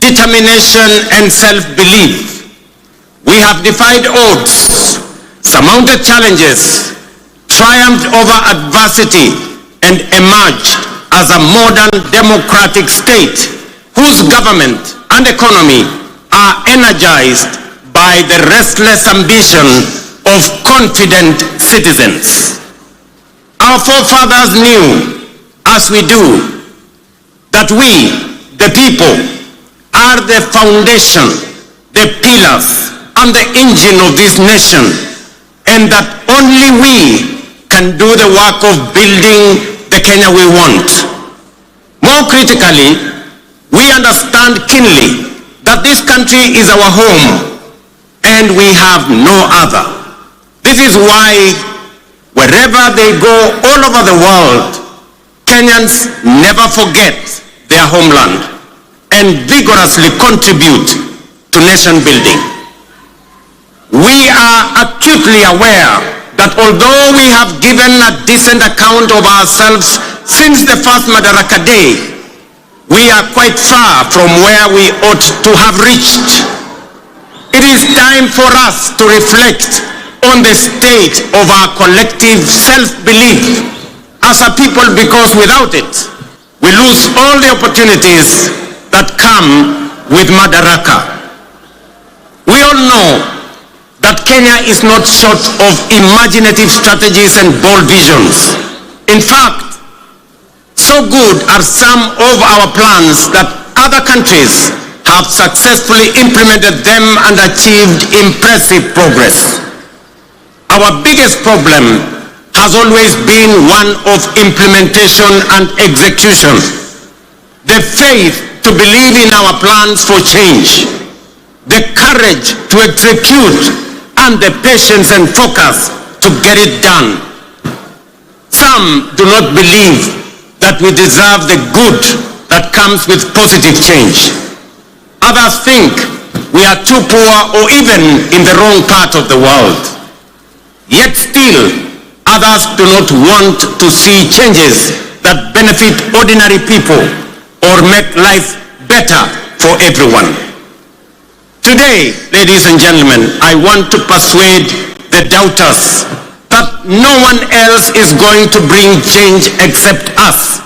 determination, and self-belief. We have defied odds, surmounted challenges, triumphed over adversity, and emerged as a modern democratic state whose government and economy are energized by the restless ambition of confident citizens. Our forefathers knew, as we do, that we, the people, are the foundation, the pillars, and the engine of this nation, and that only we can do the work of building the Kenya we want. More critically, we understand keenly that this country is our home, and we have no other. This is why, wherever they go all over the world, Kenyans never forget their homeland and vigorously contribute to nation building. We are acutely aware that although we have given a decent account of ourselves since the first Madaraka Day, we are quite far from where we ought to have reached. It is time for us to reflect on the state of our collective self-belief as a people, because without it, we lose all the opportunities that come with Madaraka. We all know that Kenya is not short of imaginative strategies and bold visions. In fact, so good are some of our plans that other countries have successfully implemented them and achieved impressive progress. Our biggest problem has always been one of implementation and execution. The faith to believe in our plans for change, the courage to execute, and the patience and focus to get it done. Some do not believe that we deserve the good that comes with positive change. Others think we are too poor or even in the wrong part of the world. Yet still, others do not want to see changes that benefit ordinary people or make life better for everyone. Today, ladies and gentlemen, I want to persuade the doubters, that no one else is going to bring change except us,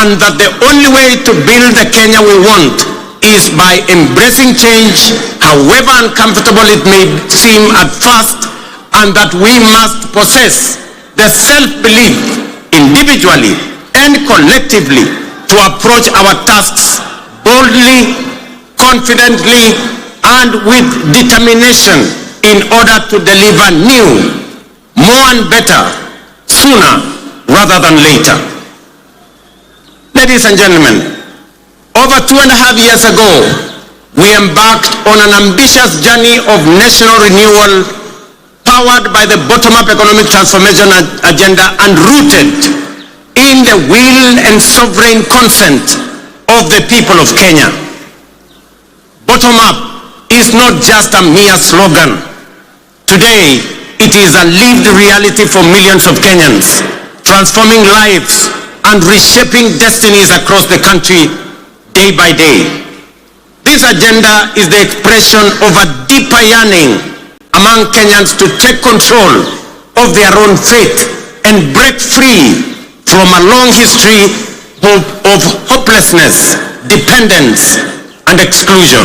and that the only way to build the Kenya we want is by embracing change, however uncomfortable it may seem at first, and that we must possess the self-belief individually and collectively to approach our tasks boldly, confidently, and with determination in order to deliver new, more and better, sooner rather than later. Ladies and gentlemen, over 2.5 years ago, we embarked on an ambitious journey of national renewal powered by the bottom-up economic transformation agenda and rooted in the will and sovereign consent of the people of Kenya. Bottom-up is not just a mere slogan. Today, it is a lived reality for millions of Kenyans, transforming lives and reshaping destinies across the country day by day. This agenda is the expression of a deeper yearning among Kenyans to take control of their own fate and break free from a long history of hopelessness, dependence, and exclusion.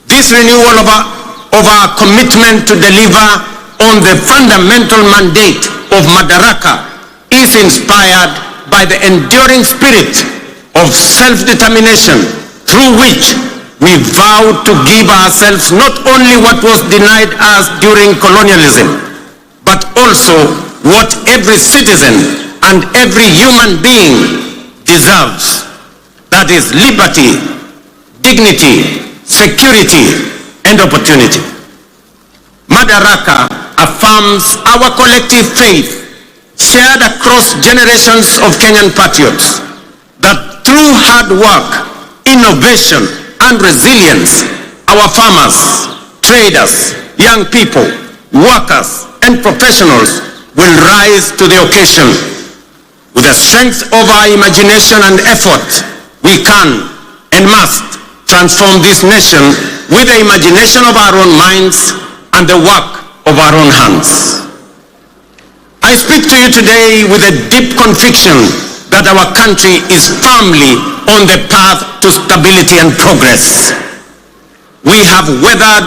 This renewal of our commitment to deliver on the fundamental mandate of Madaraka is inspired by the enduring spirit of self-determination through which we vow to give ourselves not only what was denied us during colonialism, but also what every citizen and every human being deserves. That is liberty, dignity, security, and opportunity. Madaraka affirms our collective faith, shared across generations of Kenyan patriots, that through hard work, innovation, and resilience, our farmers, traders, young people, workers, and professionals will rise to the occasion. With the strength of our imagination and effort, we can and must transform this nation with the imagination of our own minds and the work of our own hands. I speak to you today with a deep conviction that our country is firmly on the path to stability and progress. We have weathered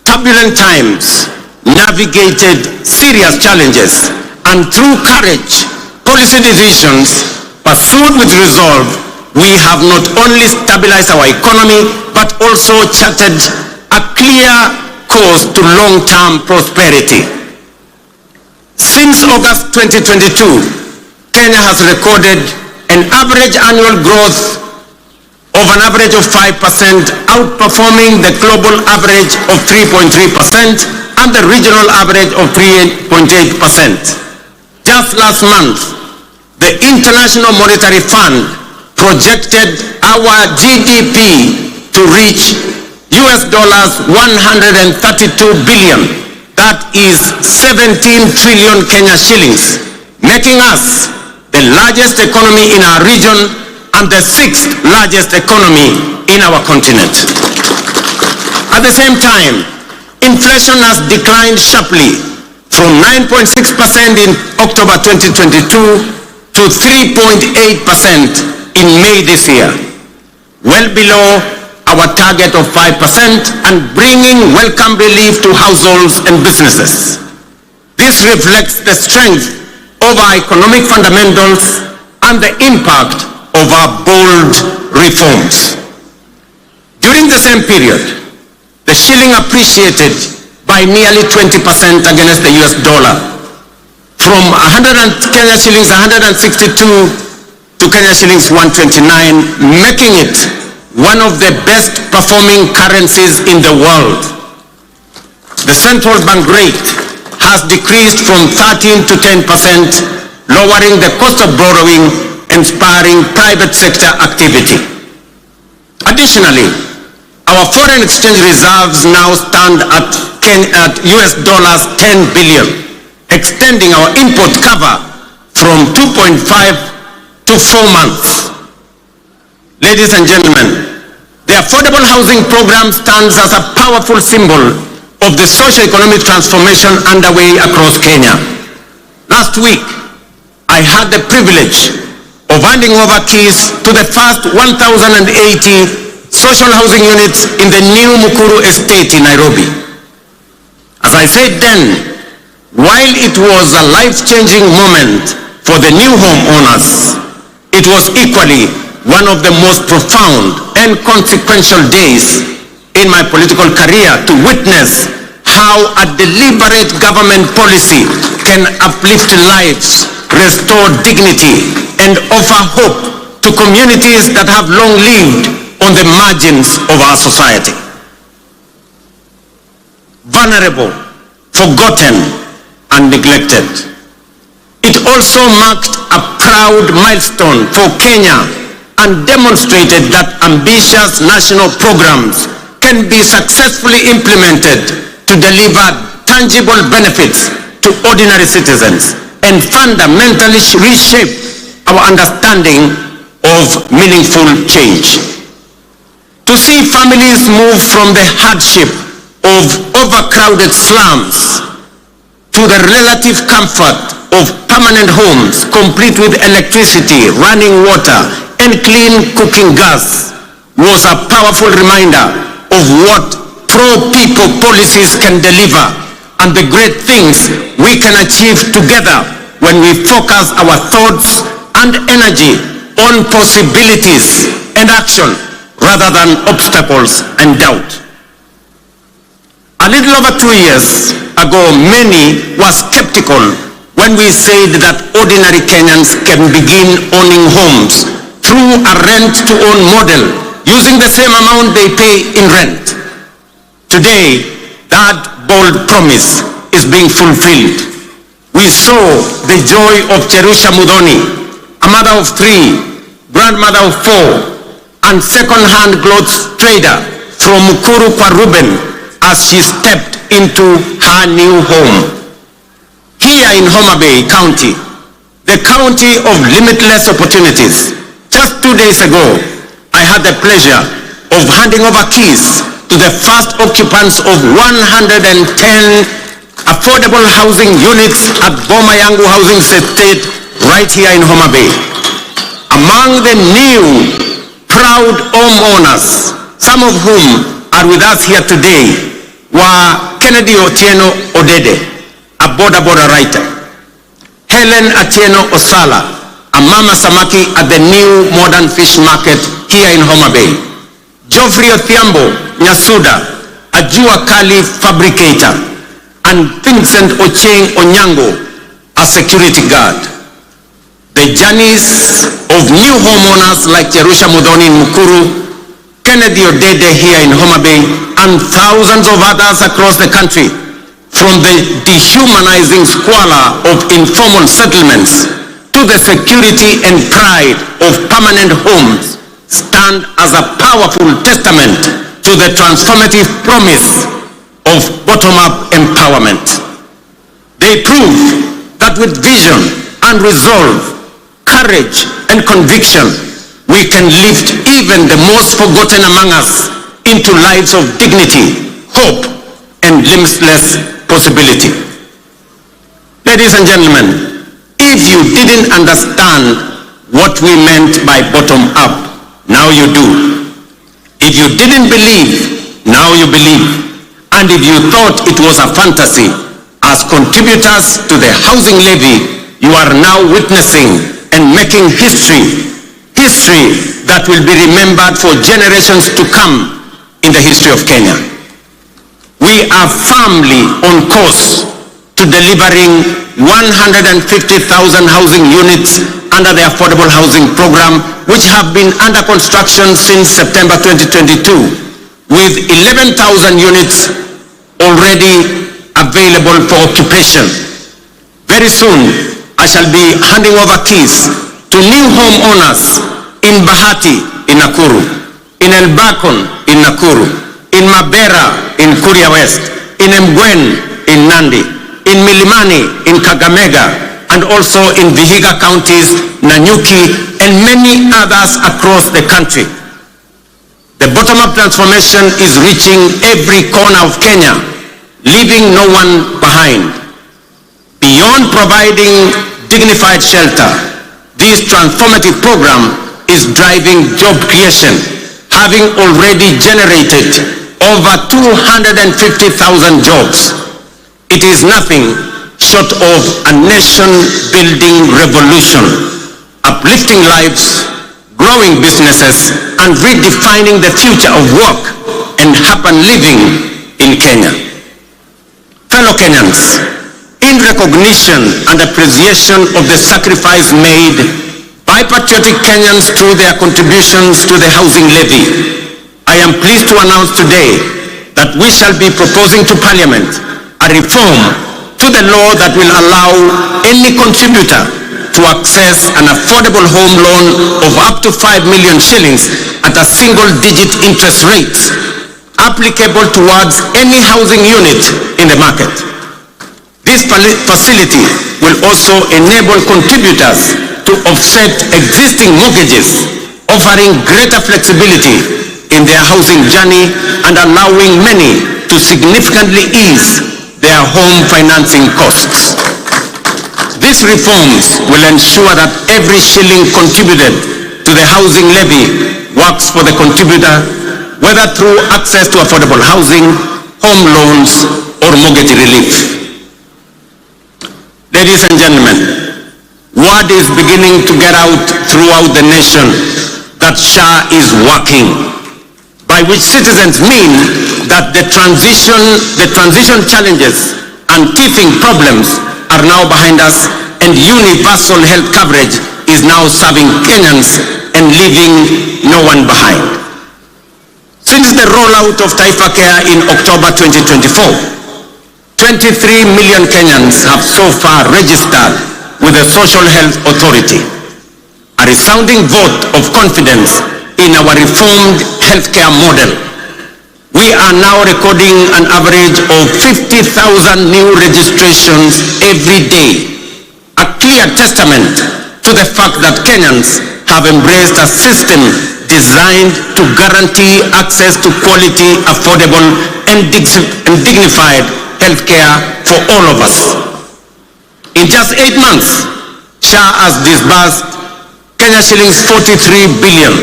turbulent times, navigated serious challenges, and through courage, policy decisions pursued with resolve, we have not only stabilized our economy, but also charted a clear course to long-term prosperity. Since August 2022, Kenya has recorded an average annual growth of an average of 5%, outperforming the global average of 3.3% and the regional average of 3.8%. Just last month, the International Monetary Fund projected our GDP to reach US dollars 132 billion. That is 17 trillion Kenya shillings, making us the largest economy in our region and the 6th largest economy in our continent. At the same time, inflation has declined sharply from 9.6% in October 2022 to 3.8% in May this year, well below our target of 5% and bringing welcome relief to households and businesses. This reflects the strength of our economic fundamentals and the impact of our bold reforms. During the same period, the shilling appreciated by nearly 20% against the US dollar, from Kenya shillings 162 to Kenya shillings 129, making it one of the best performing currencies in the world. The central bank rate has decreased from 13 to 10%, lowering the cost of borrowing and spurring private sector activity. Additionally, our foreign exchange reserves now stand at US dollars 10 billion, extending our import cover from 2.5 to 4 months. Ladies and gentlemen, the affordable housing program stands as a powerful symbol of the socio-economic transformation underway across Kenya. Last week, I had the privilege of handing over keys to the first 1,080 social housing units in the new Mukuru estate in Nairobi. As I said then, while it was a life-changing moment for the new homeowners, it was equally one of the most profound and consequential days in my political career to witness how a deliberate government policy can uplift lives, restore dignity, and offer hope to communities that have long lived on the margins of our society. Vulnerable, forgotten, and neglected. It also marked a proud milestone for Kenya and demonstrated that ambitious national programs can be successfully implemented to deliver tangible benefits to ordinary citizens and fundamentally reshape our understanding of meaningful change. To see families move from the hardship of overcrowded slums to the relative comfort of permanent homes, complete with electricity, running water, and clean cooking gas, was a powerful reminder of what pro-people policies can deliver and the great things we can achieve together when we focus our thoughts and energy on possibilities and action rather than obstacles and doubt. A little over 2 years ago, many were skeptical when we said that ordinary Kenyans can begin owning homes through a rent-to-own model using the same amount they pay in rent. Today, that bold promise is being fulfilled. We saw the joy of Cherusha Mudhoni, a mother of 3, grandmother of 4, and second-hand clothes trader from Mukuru kwa Ruben as she stepped into her new home. Here in Homa Bay County, the county of limitless opportunities, just 2 days ago, I had the pleasure of handing over keys to the first occupants of 110 affordable housing units at Boma Yangu Housing Estate right here in Homa Bay. Among the new proud homeowners, some of whom are with us here today, were Kennedy Otieno Odede, a border writer, Helen Atieno Osala, a mama samaki at the new modern fish market here in Homa Bay, Geoffrey Othiambo Nyasuda, a Jua Kali fabricator, and Vincent Ocheng Onyango, a security guard. The journeys of new homeowners like Cherusha Mudhoni in Mukuru, Kennedy Odede here in Homa Bay, and thousands of others across the country, from the dehumanizing squalor of informal settlements to the security and pride of permanent homes, stand as a powerful testament to the transformative promise of bottom-up empowerment. They prove that with vision and resolve, courage and conviction, we can lift even the most forgotten among us into lives of dignity, hope, and limitless possibility. Ladies and gentlemen, if you didn't understand what we meant by bottom-up, now you do. If you didn't believe, now you believe. And if you thought it was a fantasy, as contributors to the housing levy, you are now witnessing and making history that will be remembered for generations to come in the history of Kenya. We are firmly on course to delivering 150,000 housing units under the Affordable Housing Program, which have been under construction since September 2022, with 11,000 units already available for occupation. Very soon, I shall be handing over keys to new homeowners in Bahati in Nakuru, in Elbakon in Nakuru, in Mabera in Kuria West, in Mgwen in Nandi, in Milimani in Kakamega, and also in Vihiga counties, Nanyuki, and many others across the country. The bottom-up transformation is reaching every corner of Kenya, leaving no one behind. Beyond providing dignified shelter, this transformative program is driving job creation, having already generated over 250,000 jobs. It is nothing short of a nation-building revolution, uplifting lives, growing businesses, and redefining the future of work and urban living in Kenya. Fellow Kenyans, in recognition and appreciation of the sacrifice made by patriotic Kenyans through their contributions to the housing levy, I am pleased to announce today that we shall be proposing to Parliament a reform to the law that will allow any contributor to access an affordable home loan of up to 5 million shillings at a single-digit interest rate, applicable towards any housing unit in the market. This facility will also enable contributors to offset existing mortgages, offering greater flexibility in their housing journey and allowing many to significantly ease their home financing costs. These reforms will ensure that every shilling contributed to the housing levy works for the contributor, whether through access to affordable housing, home loans, or mortgage relief. Ladies and gentlemen, word is beginning to get out throughout the nation that SHA is working, by which citizens mean that the transition challenges and teething problems are now behind us, and universal health coverage is now serving Kenyans and leaving no one behind. Since the rollout of Taifa Care in October 2024, 23 million Kenyans have so far registered with the Social Health Authority, a resounding vote of confidence in our reformed healthcare model. We are now recording an average of 50,000 new registrations every day, a clear testament to the fact that Kenyans have embraced a system designed to guarantee access to quality, affordable, and dignified healthcare for all of us. In just 8 months, SHA has disbursed Kenya shillings 43 billion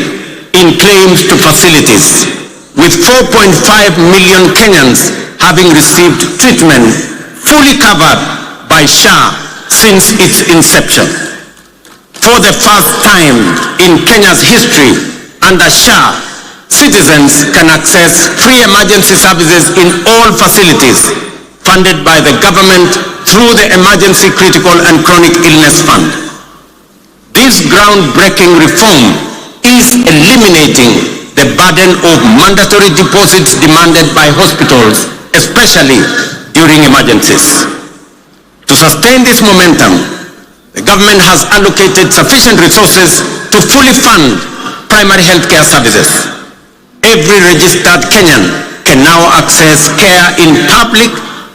in claims to facilities, with 4.5 million Kenyans having received treatment fully covered by SHA since its inception. For the first time in Kenya's history, under SHA, citizens can access free emergency services in all facilities funded by the government through the Emergency Critical and Chronic Illness Fund. This groundbreaking reform is eliminating the burden of mandatory deposits demanded by hospitals, especially during emergencies. To sustain this momentum, the government has allocated sufficient resources to fully fund primary health care services. Every registered Kenyan can now access care in public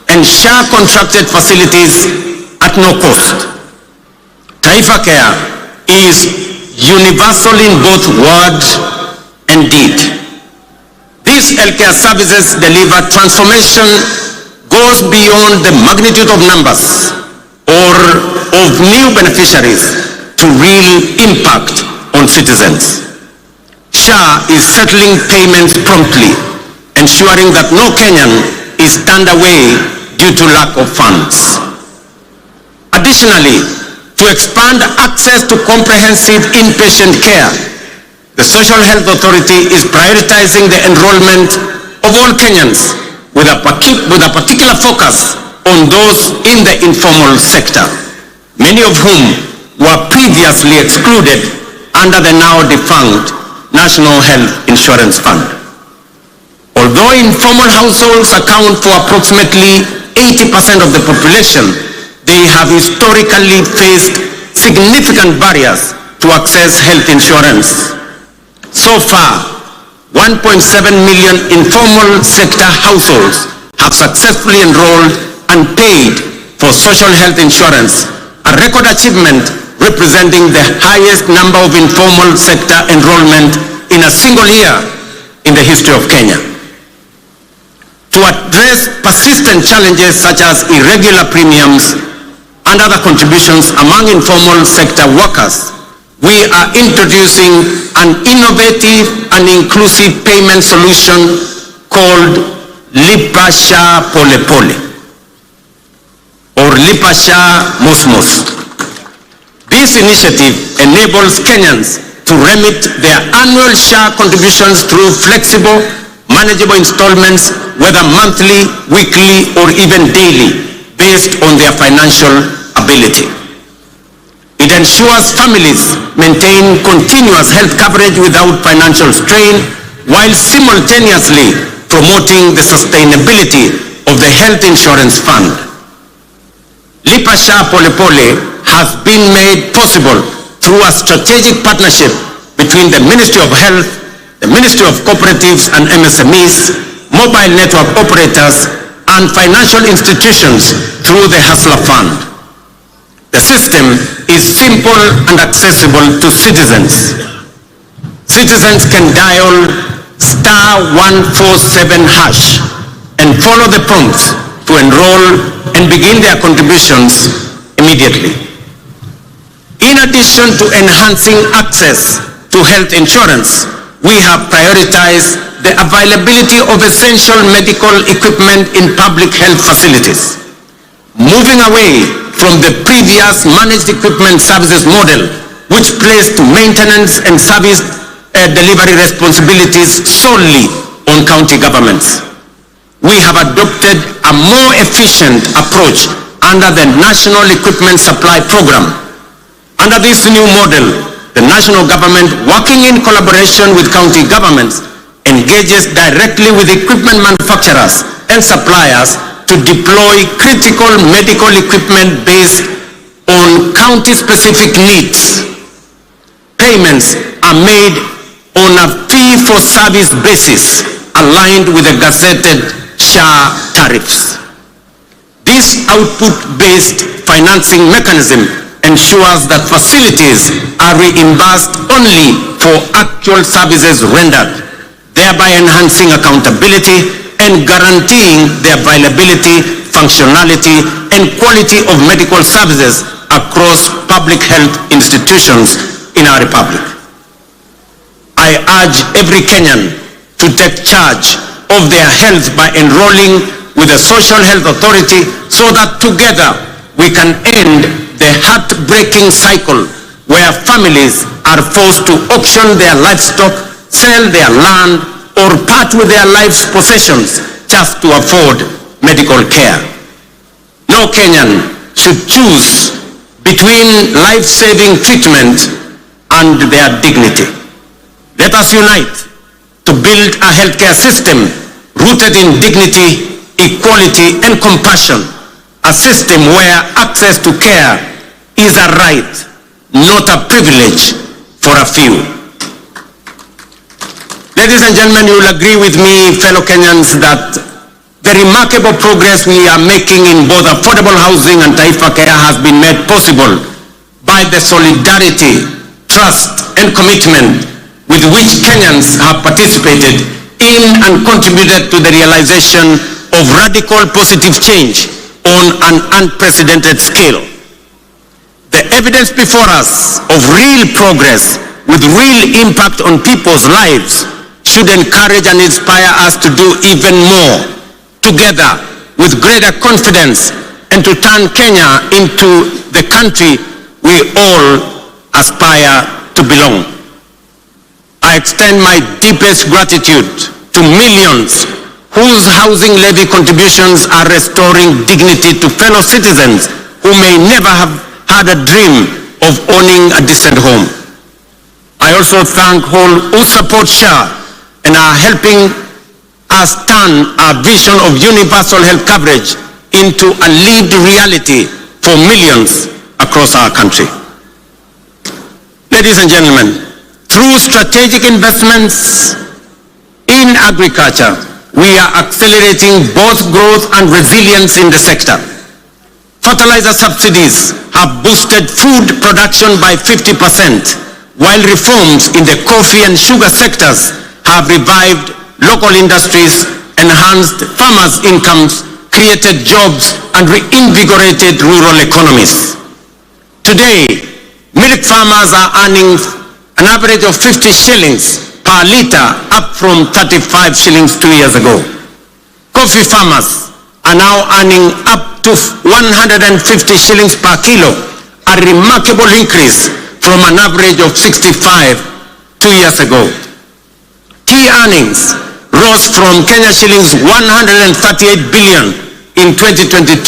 and SHA-contracted facilities at no cost. Taifa Care is universal in both word and deed. These healthcare services deliver transformation goes beyond the magnitude of numbers or of new beneficiaries to real impact on citizens. SHA is settling payments promptly, ensuring that no Kenyan is turned away due to lack of funds. Additionally, to expand access to comprehensive inpatient care, the Social Health Authority is prioritizing the enrollment of all Kenyans with a particular focus on those in the informal sector, many of whom were previously excluded under the now defunct National Health Insurance Fund. Although informal households account for approximately 80% of the population, they have historically faced significant barriers to access health insurance. So far, 1.7 million informal sector households have successfully enrolled and paid for social health insurance, a record achievement representing the highest number of informal sector enrollment in a single year in the history of Kenya. To address persistent challenges such as irregular premiums and other contributions among informal sector workers, we are introducing an innovative and inclusive payment solution called Lipa Sha Pole Pole or Lipa Sha Mosmos. This initiative enables Kenyans to remit their annual SHA contributions through flexible, manageable installments, whether monthly, weekly, or even daily, based on their financial ability. It ensures families maintain continuous health coverage without financial strain, while simultaneously promoting the sustainability of the health insurance fund. Lipa Sha Pole Pole has been made possible through a strategic partnership between the Ministry of Health, the Ministry of Cooperatives and MSMEs, mobile network operators, and financial institutions through the Hustler Fund. The system is simple and accessible to citizens. Citizens can dial *147# and follow the prompts to enroll and begin their contributions immediately. In addition to enhancing access to health insurance, we have prioritized the availability of essential medical equipment in public health facilities. Moving away from the previous managed equipment services model, which placed maintenance and service delivery responsibilities solely on county governments. We have adopted a more efficient approach under the National Equipment Supply Program. Under this new model, the national government, working in collaboration with county governments, engages directly with equipment manufacturers and suppliers to deploy critical medical equipment based on county-specific needs. Payments are made on a fee-for-service basis aligned with the gazetted SHA tariffs. This output-based financing mechanism ensures that facilities are reimbursed only for actual services rendered, thereby enhancing accountability and guaranteeing the availability, functionality, and quality of medical services across public health institutions in our republic. I urge every Kenyan to take charge of their health by enrolling with the Social Health Authority so that together we can end the heartbreaking cycle where families are forced to auction their livestock, sell their land, or part with their life's possessions just to afford medical care. No Kenyan should choose between life-saving treatment and their dignity. Let us unite to build a healthcare system rooted in dignity, equality, and compassion. A system where access to care is a right, not a privilege for a few. Ladies and gentlemen, you will agree with me, fellow Kenyans, that the remarkable progress we are making in both affordable housing and Taifa Care has been made possible by the solidarity, trust, and commitment with which Kenyans have participated in and contributed to the realization of radical positive change on an unprecedented scale. The evidence before us of real progress with real impact on people's lives should encourage and inspire us to do even more together with greater confidence and to turn Kenya into the country we all aspire to belong. I extend my deepest gratitude to millions whose housing levy contributions are restoring dignity to fellow citizens who may never have had a dream of owning a decent home. I also thank all who support SHA and are helping us turn our vision of universal health coverage into a lived reality for millions across our country. Ladies and gentlemen, through strategic investments in agriculture, we are accelerating both growth and resilience in the sector. Fertilizer subsidies have boosted food production by 50%, while reforms in the coffee and sugar sectors have revived local industries, enhanced farmers' incomes, created jobs, and reinvigorated rural economies. Today, milk farmers are earning an average of 50 shillings per litre, up from 35 shillings 2 years ago. Coffee farmers are now earning up to 150 shillings per kilo, a remarkable increase from an average of 65 2 years ago. Tea earnings rose from Kenya shillings 138 billion in 2022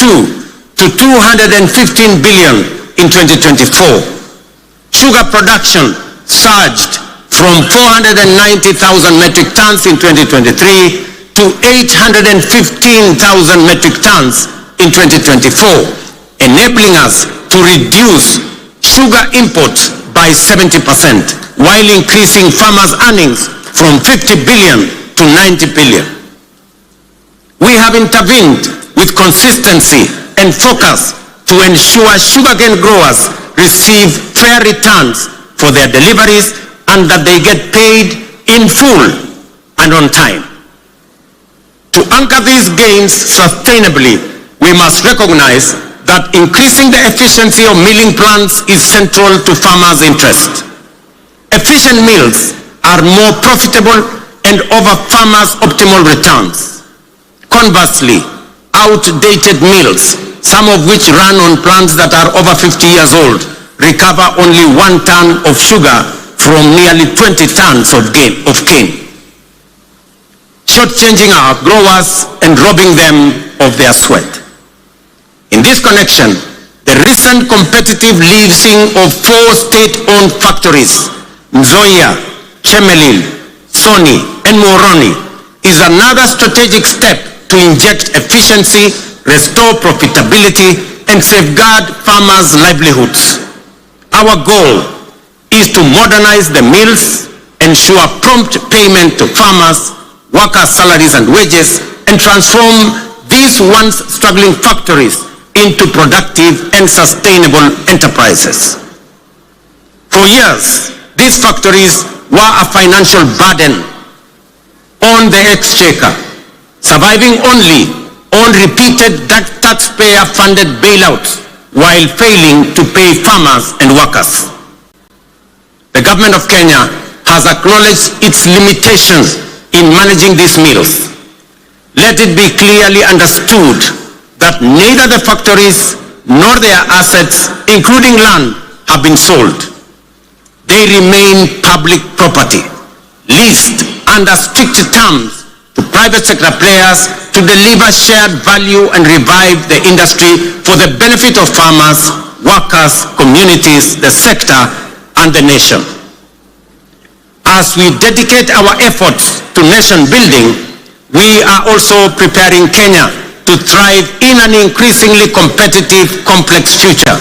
to 215 billion in 2024. Sugar production surged from 490,000 metric tons in 2023 to 815,000 metric tons in 2024, enabling us to reduce sugar imports by 70%, while increasing farmers' earnings from 50 billion to 90 billion. We have intervened with consistency and focus to ensure sugarcane growers receive fair returns for their deliveries and that they get paid in full and on time. To anchor these gains sustainably, we must recognize that increasing the efficiency of milling plants is central to farmers' interest. Efficient mills are more profitable and offer farmers optimal returns. Conversely, outdated mills, some of which run on plants that are over 50 years old, recover only 1 ton of sugar from nearly 20 tons of cane, shortchanging our growers and robbing them of their sweat. In this connection, the recent competitive leasing of 4 state-owned factories, Nzoia, Chemelil, Sony, and Moroni, is another strategic step to inject efficiency, restore profitability, and safeguard farmers' livelihoods. Our goal is to modernize the mills, ensure prompt payment to farmers, workers' salaries and wages, and transform these once struggling factories into productive and sustainable enterprises. For years, these factories were a financial burden on the exchequer, surviving only on repeated taxpayer-funded bailouts while failing to pay farmers and workers. The government of Kenya has acknowledged its limitations in managing these mills. Let it be clearly understood that neither the factories nor their assets, including land, have been sold. They remain public property, leased under strict terms to private sector players to deliver shared value and revive the industry for the benefit of farmers, workers, communities, the sector, and the nation. As we dedicate our efforts to nation building, we are also preparing Kenya to thrive in an increasingly competitive, complex future.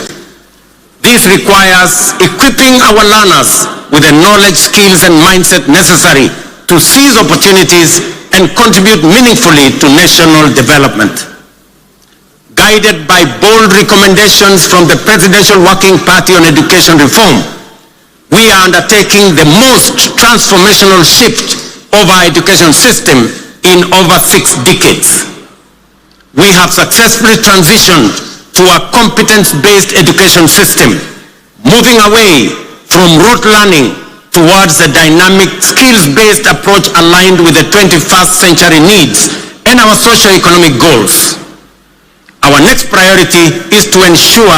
This requires equipping our learners with the knowledge, skills, and mindset necessary to seize opportunities and contribute meaningfully to national development. Guided by bold recommendations from the Presidential Working Party on Education Reform, we are undertaking the most transformational shift of our education system in over 6 decades. We have successfully transitioned to a competence-based education system, moving away from rote learning towards a dynamic, skills-based approach aligned with the 21st century needs and our socio-economic goals. Our next priority is to ensure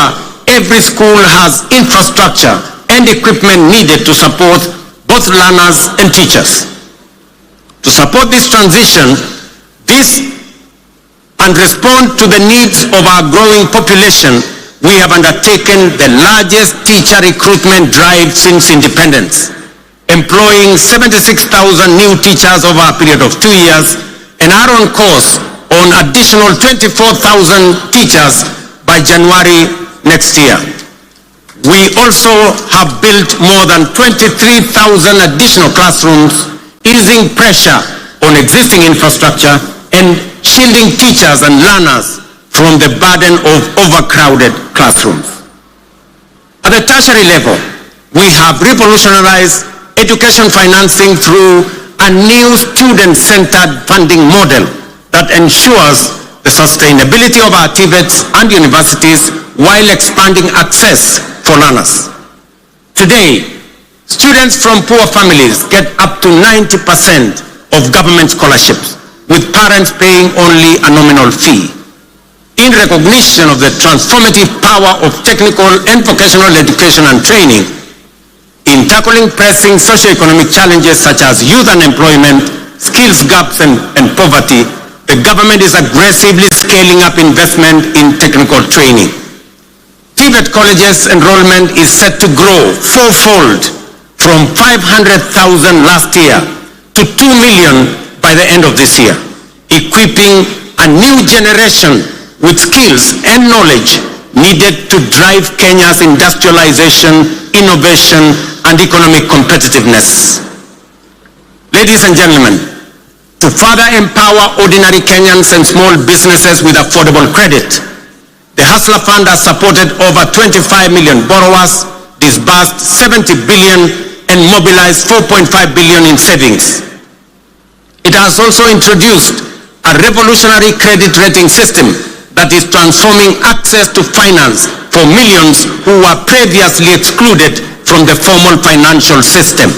every school has infrastructure and equipment needed to support both learners and teachers. To support this transition, and respond to the needs of our growing population, we have undertaken the largest teacher recruitment drive since independence, employing 76,000 new teachers over a period of 2 years, and are on course on additional 24,000 teachers by January next year. We also have built more than 23,000 additional classrooms, easing pressure on existing infrastructure and shielding teachers and learners from the burden of overcrowded classrooms. At the tertiary level, we have revolutionized education financing through a new student-centered funding model that ensures the sustainability of our TVETs and universities while expanding access for learners. Today, students from poor families get up to 90% of government scholarships, with parents paying only a nominal fee. In recognition of the transformative power of technical and vocational education and training, in tackling pressing socioeconomic challenges such as youth unemployment, skills gaps, and poverty, the government is aggressively scaling up investment in technical training. TVET colleges enrollment is set to grow fourfold from 500,000 last year to 2 million by the end of this year, equipping a new generation with skills and knowledge needed to drive Kenya's industrialization, innovation, and economic competitiveness. Ladies and gentlemen, to further empower ordinary Kenyans and small businesses with affordable credit, the Hustler Fund has supported over 25 million borrowers, disbursed 70 billion, and mobilized 4.5 billion in savings. It has also introduced a revolutionary credit rating system that is transforming access to finance for millions who were previously excluded from the formal financial system.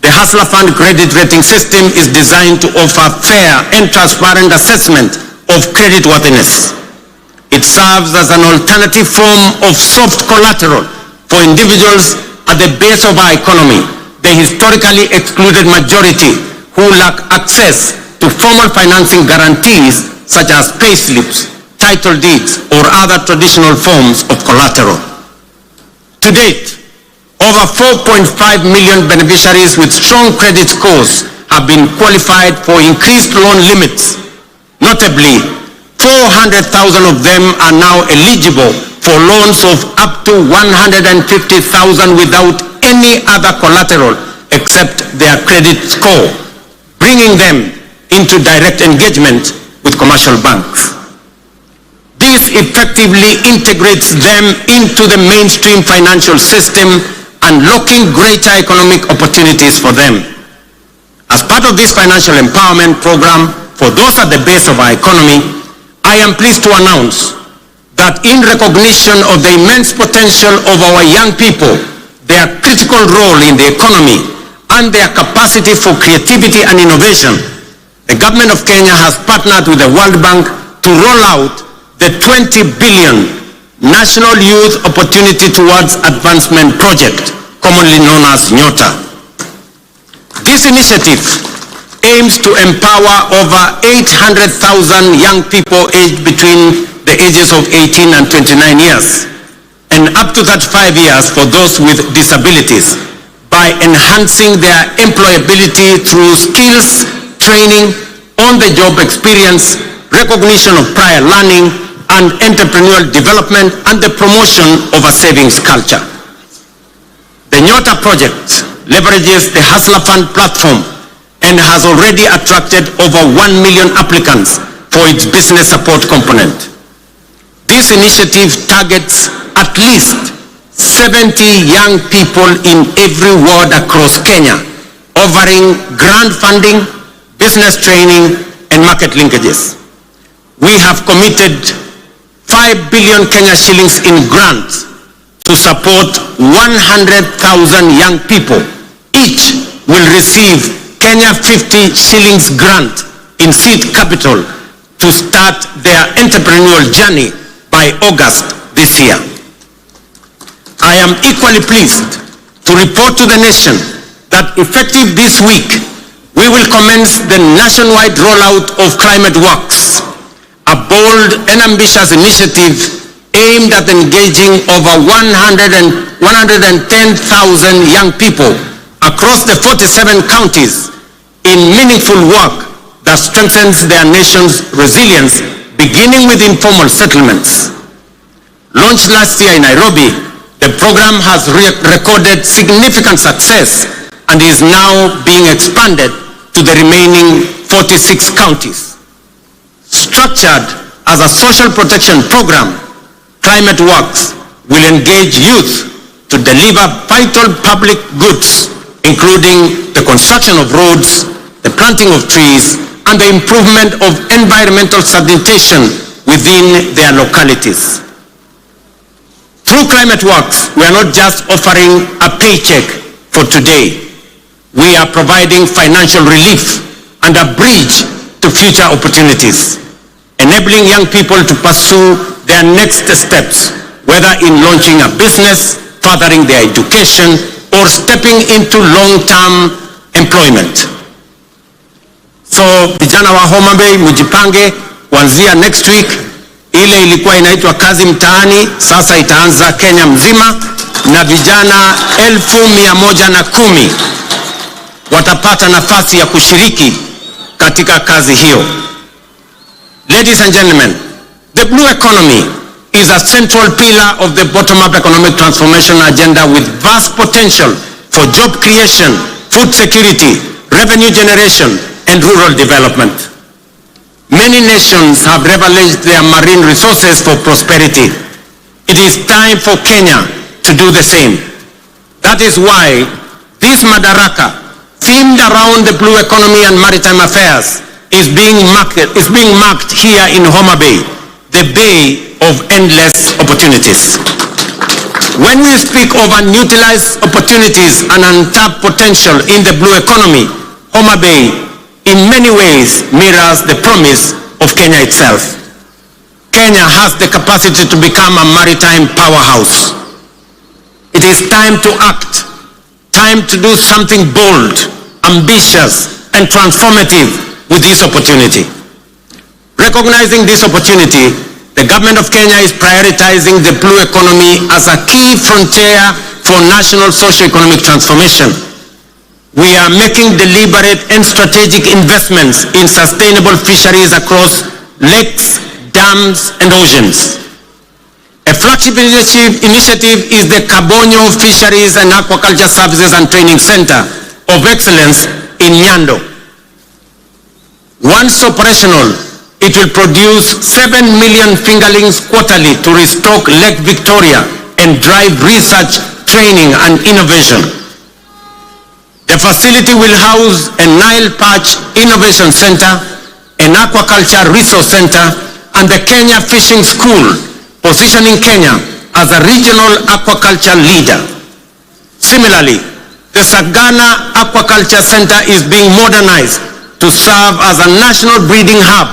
The Hustler Fund credit rating system is designed to offer fair and transparent assessment of creditworthiness. It serves as an alternative form of soft collateral for individuals at the base of our economy, the historically excluded majority who lack access to formal financing guarantees such as payslips, title deeds, or other traditional forms of collateral. To date, over 4.5 million beneficiaries with strong credit scores have been qualified for increased loan limits. Notably, 400,000 of them are now eligible for loans of up to 150,000 without any other collateral except their credit score, bringing them into direct engagement with commercial banks. This effectively integrates them into the mainstream financial system, unlocking greater economic opportunities for them. As part of this financial empowerment program for those at the base of our economy, I am pleased to announce that in recognition of the immense potential of our young people, their critical role in the economy, and their capacity for creativity and innovation, the government of Kenya has partnered with the World Bank to roll out the 20 billion National Youth Opportunity Towards Advancement Project, commonly known as NYOTA. This initiative aims to empower over 800,000 young people aged between the ages of 18 and 29 years, and up to 35 years for those with disabilities, by enhancing their employability through skills, training, on-the-job experience, recognition of prior learning, and entrepreneurial development, and the promotion of a savings culture. The NYOTA project leverages the Hustler Fund platform and has already attracted over 1 million applicants for its business support component. This initiative targets at least 70 young people in every ward across Kenya, offering grant funding, business training, and market linkages. We have committed 5 billion Kenya shillings in grants to support 100,000 young people. Each will receive Kenya 50 shillings grant in seed capital to start their entrepreneurial journey by August this year. I am equally pleased to report to the nation that effective this week, we will commence the nationwide rollout of Climate Works, a bold and ambitious initiative aimed at engaging over 110,000 young people across the 47 counties in meaningful work that strengthens their nation's resilience, beginning with informal settlements. Launched last year in Nairobi, the program has recorded significant success and is now being expanded to the remaining 46 counties. Structured as a social protection program, Climate Works will engage youth to deliver vital public goods, including the construction of roads, the planting of trees, and the improvement of environmental sanitation within their localities. Through Climate Works, we are not just offering a paycheck for today. We are providing financial relief and a bridge to future opportunities, enabling young people to pursue their next steps, whether in launching a business, furthering their education, or stepping into long-term employment. So vijana wa Homa Bay mujipange, kuanzia next week, ile ilikuwa inaitwa kazi mtaani, sasa itaanza Kenya mzima, na vijana 1,110 watapata nafasi ya kushiriki katika kazi hiyo. Ladies and gentlemen, the blue economy is a central pillar of the bottom-up economic transformation agenda with vast potential for job creation, food security, revenue generation, and rural development. Many nations have leveraged their marine resources for prosperity. It is time for Kenya to do the same. That is why this Madaraka, themed around the blue economy and maritime affairs, is being marked here in Homa Bay, the bay of endless opportunities. When we speak of unutilized opportunities and untapped potential in the blue economy, Homa Bay in many ways mirrors the promise of Kenya itself. Kenya has the capacity to become a maritime powerhouse. It is time to act, time to do something bold, ambitious, and transformative with this opportunity. Recognizing this opportunity, the government of Kenya is prioritizing the blue economy as a key frontier for national socio-economic transformation. We are making deliberate and strategic investments in sustainable fisheries across lakes, dams, and oceans. A flagship initiative is the Kabonyo Fisheries and Aquaculture Services and Training Center of Excellence in Nyando. Once operational, it will produce 7 million fingerlings quarterly to restock Lake Victoria and drive research, training, and innovation. The facility will house a Nile Perch Innovation Center, an Aquaculture Resource Center, and the Kenya Fishing School, positioning Kenya as a regional aquaculture leader. Similarly, the Sagana Aquaculture Center is being modernized to serve as a national breeding hub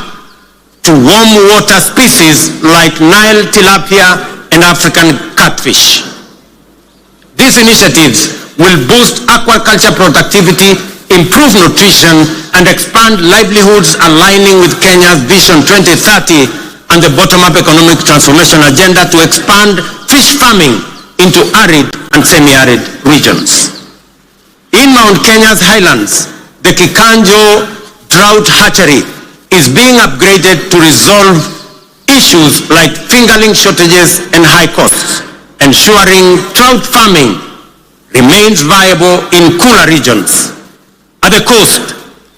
to warm water species like Nile tilapia and African catfish. These initiatives will boost aquaculture productivity, improve nutrition, and expand livelihoods aligning with Kenya's Vision 2030 and the bottom-up economic transformation agenda to expand fish farming into arid and semi-arid regions. In Mount Kenya's highlands, the Kikanjo drought hatchery is being upgraded to resolve issues like fingerling shortages and high costs, ensuring trout farming remains viable in cooler regions. At the coast,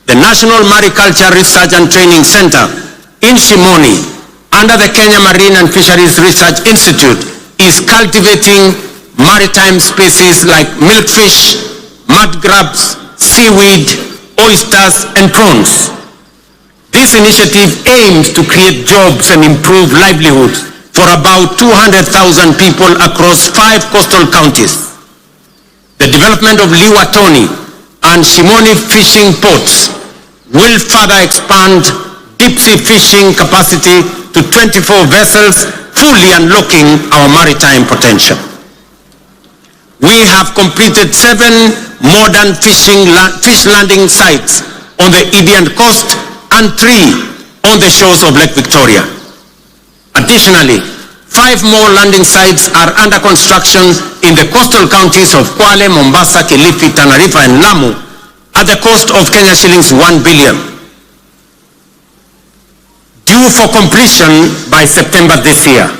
the National Mariculture Research and Training Center in Shimoni, under the Kenya Marine and Fisheries Research Institute, is cultivating maritime species like milkfish, mud crabs, seaweed, oysters, and prawns. This initiative aims to create jobs and improve livelihoods for about 200,000 people across 5 coastal counties. The development of Liwatoni and Shimoni fishing ports will further expand deep sea fishing capacity to 24 vessels, fully unlocking our maritime potential. We have completed 7 modern fish landing sites on the Indian coast and 3 on the shores of Lake Victoria. Additionally, 5 more landing sites are under construction in the coastal counties of Kwale, Mombasa, Kilifi, Tana River, and Lamu at the cost of Kenya shillings 1 billion. Due for completion by September this year.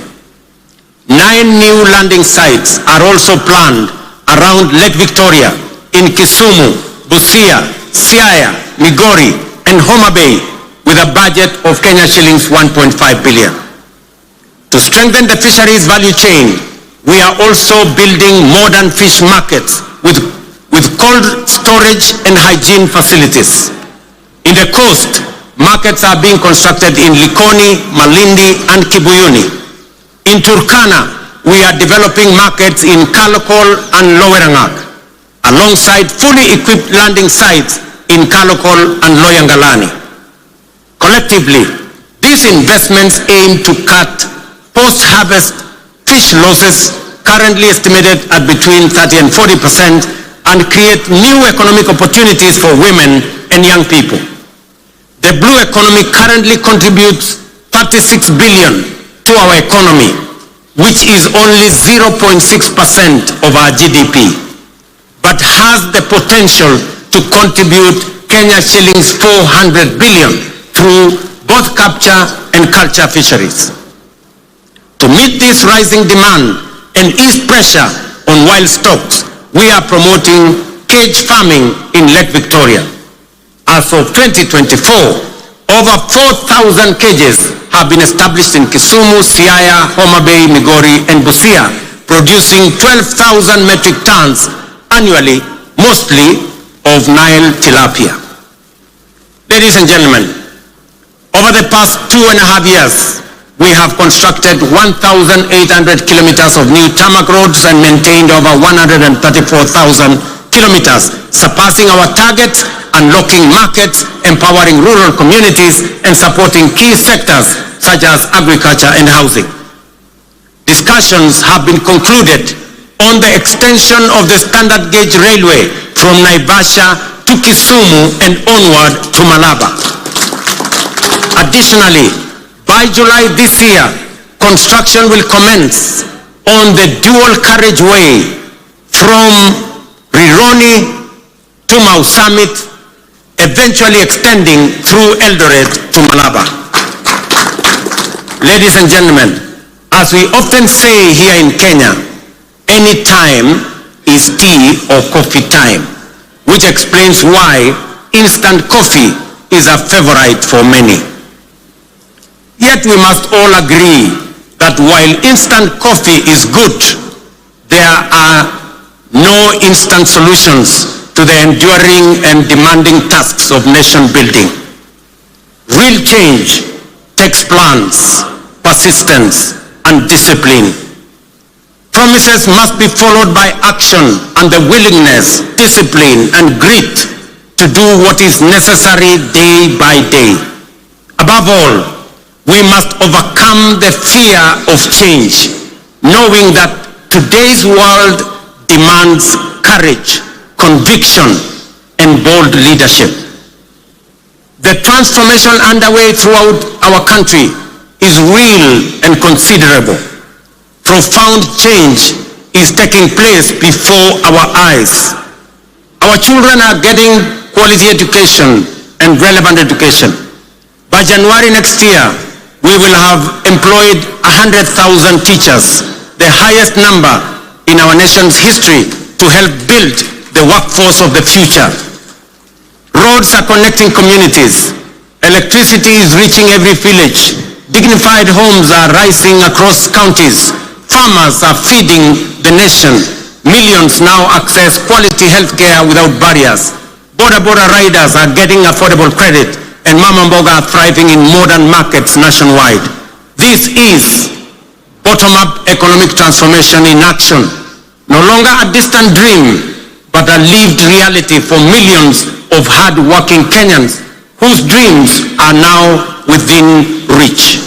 9 new landing sites are also planned around Lake Victoria in Kisumu, Busia, Siaya, Migori, and Homa Bay with a budget of Kenya shillings 1.5 billion. To strengthen the fisheries value chain, we are also building modern fish markets with cold storage and hygiene facilities. In the coast, markets are being constructed in Likoni, Malindi, and Kibuyuni. In Turkana, we are developing markets in Kalokol and Lowerangak, alongside fully equipped landing sites in Kalokol and Loyangalani. Collectively, these investments aim to cut post-harvest fish losses currently estimated at between 30 and 40% and create new economic opportunities for women and young people. The blue economy currently contributes 36 billion to our economy, which is only 0.6% of our GDP, but has the potential to contribute Kenya shillings 400 billion through both capture and culture fisheries. To meet this rising demand and ease pressure on wild stocks, we are promoting cage farming in Lake Victoria. As of 2024, over 4,000 cages have been established in Kisumu, Siaya, Homa Bay, Migori, and Busia, producing 12,000 metric tons annually, mostly of Nile tilapia. Ladies and gentlemen, over the past 2.5 years, we have constructed 1,800 kilometers of new tarmac roads and maintained over 134,000 kilometers, surpassing our target, unlocking markets, empowering rural communities, and supporting key sectors such as agriculture and housing. Discussions have been concluded on the extension of the standard gauge railway from Naivasha to Kisumu and onward to Malaba. Additionally, by July this year, construction will commence on the dual carriageway from Rironi to Mau Summit, eventually extending through Eldoret to Malaba. Ladies and gentlemen, as we often say here in Kenya, any time is tea or coffee time, which explains why instant coffee is a favorite for many. Yet we must all agree that while instant coffee is good, there are no instant solutions to the enduring and demanding tasks of nation building. Real change takes plans, persistence, and discipline. Promises must be followed by action and the willingness, discipline, and grit to do what is necessary day by day. Above all, we must overcome the fear of change, knowing that today's world demands courage, conviction, and bold leadership. The transformation underway throughout our country is real and considerable. Profound change is taking place before our eyes. Our children are getting quality education and relevant education. By January next year, we will have employed 100,000 teachers, the highest number in our nation's history, to help build the workforce of the future. Roads are connecting communities. Electricity is reaching every village. Dignified homes are rising across counties. Farmers are feeding the nation. Millions now access quality healthcare without barriers. Border riders are getting affordable credit, and Mama Mboga are thriving in modern markets nationwide. This is bottom-up economic transformation in action. No longer a distant dream, but a lived reality for millions of hard-working Kenyans whose dreams are now within reach.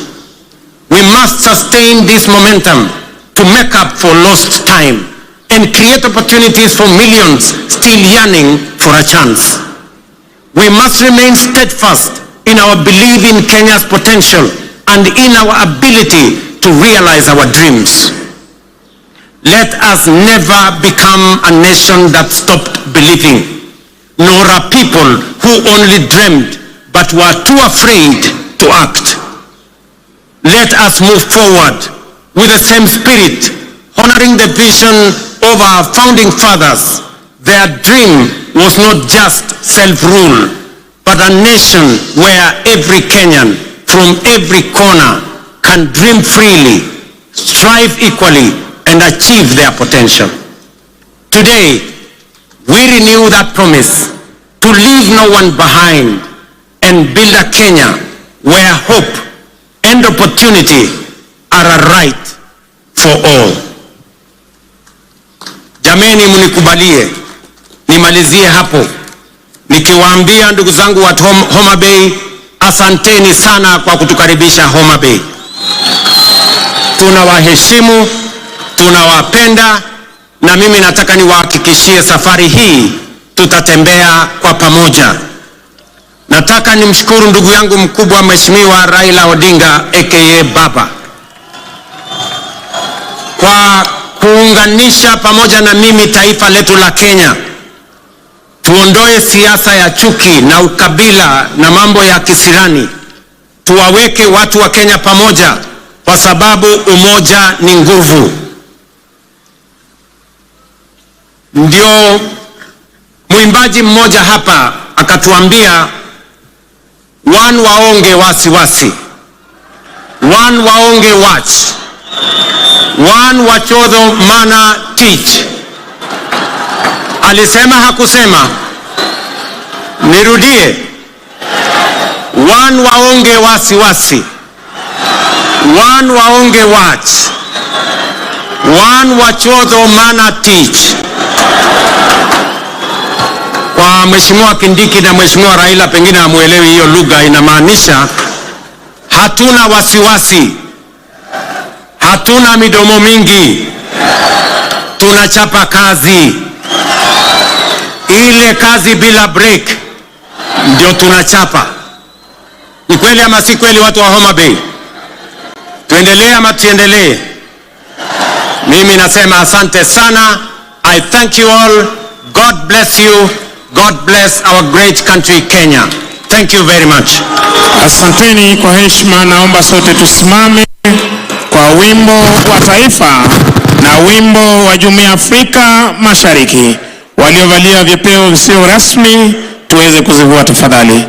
We must sustain this momentum to make up for lost time and create opportunities for millions still yearning for a chance. We must remain steadfast in our belief in Kenya's potential and in our ability to realize our dreams. Let us never become a nation that stopped believing, nor a people who only dreamed but were too afraid to act. Let us move forward with the same spirit, honoring the vision of our founding fathers. Their dream was not just self-rule, but a nation where every Kenyan from every corner can dream freely, strive equally, and achieve their potential. Today, we renew that promise to leave no one behind and build a Kenya where hope and opportunity are a right for all. Jameni, mnikubalie nimalizie hapo nikiwaambia ndugu zangu wa Homa Bay, asanteni sana kwa kutukaribisha Homa Bay. Tunawaheshimu, tunawapenda, na mimi nataka niwahakikishie safari hii tutatembea kwa pamoja. Nataka nimshukuru ndugu yangu mkubwa Mheshimiwa Raila Odinga aka Baba kwa kuunganisha pamoja na mimi taifa letu la Kenya. Tuondoe siasa ya chuki na ukabila na mambo ya kisirani. Tuwaweke watu wa Kenya pamoja kwa sababu umoja ni nguvu. Ndio mwimbaji mmoja hapa akatuambia, one waonge wasiwasi, one waonge watch, one wachodho mana teach. Alisema hakusema? Nirudie. One waonge wasiwasi, one waonge watch, one wachodho mana teach. Kwa Mheshimiwa Kindiki na Mheshimiwa Raila pengine hamuelewi hiyo lugha, inamaanisha hatuna wasiwasi, hatuna midomo mingi, tunachapa kazi. Ile kazi bila break ndio tunachapa. Ni kweli ama si kweli, watu wa Homa Bay? Tuendelee ama tuendelee? Mimi nasema asante sana. I thank you all. God bless you. God bless our great country Kenya. Thank you very much. Asanteni kwa heshima. Naomba sote tusimame kwa wimbo wa taifa na wimbo wa Jumuiya ya Afrika Mashariki. Waliovalia vyepeo visio rasmi tuweze kuzivua tafadhali.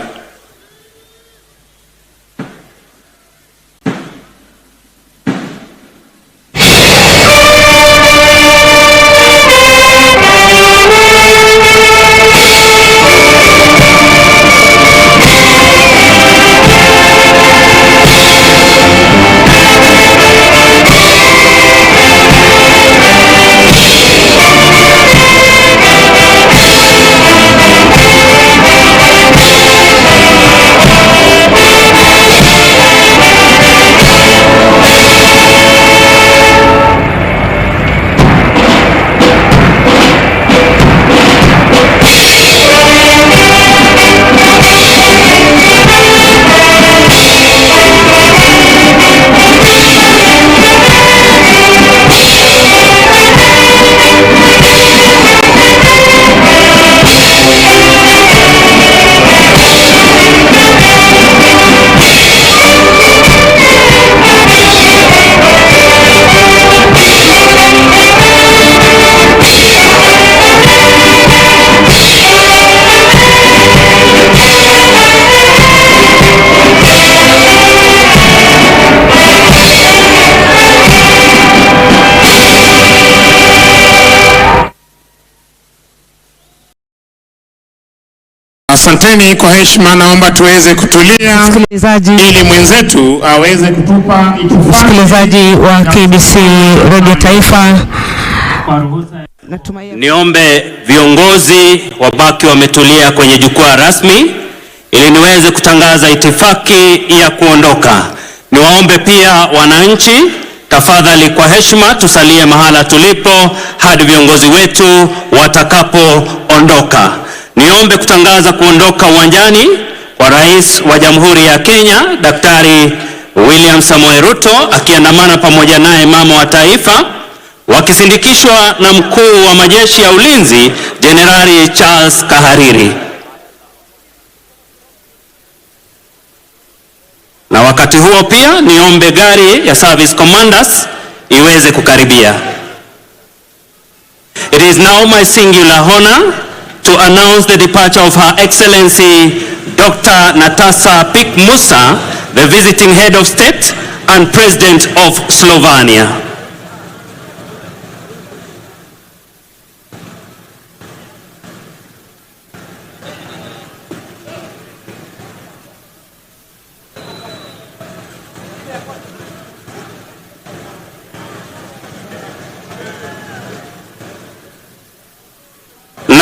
Asanteni kwa heshima, naomba tuweze kutulia ili mwenzetu aweze kutupa itifaki. Msikilizaji wa KBC Radio Taifa, niombe viongozi wabaki wametulia kwenye jukwaa rasmi ili niweze kutangaza itifaki ya kuondoka. Niwaombe pia wananchi, tafadhali kwa heshima tusalie mahala tulipo hadi viongozi wetu watakapoondoka. Niombe kutangaza kuondoka uwanjani kwa Rais wa Jamhuri ya Kenya Daktari William Samoei Ruto akiandamana pamoja naye mama wa taifa, wakisindikishwa na mkuu wa majeshi ya ulinzi Jenerali Charles Kahariri. Na wakati huo pia niombe gari ya Service Commanders iweze kukaribia. It is now my singular honor to announce the departure of Her Excellency Dr. Natasa Pik Musa, the visiting head of state and president of Slovenia.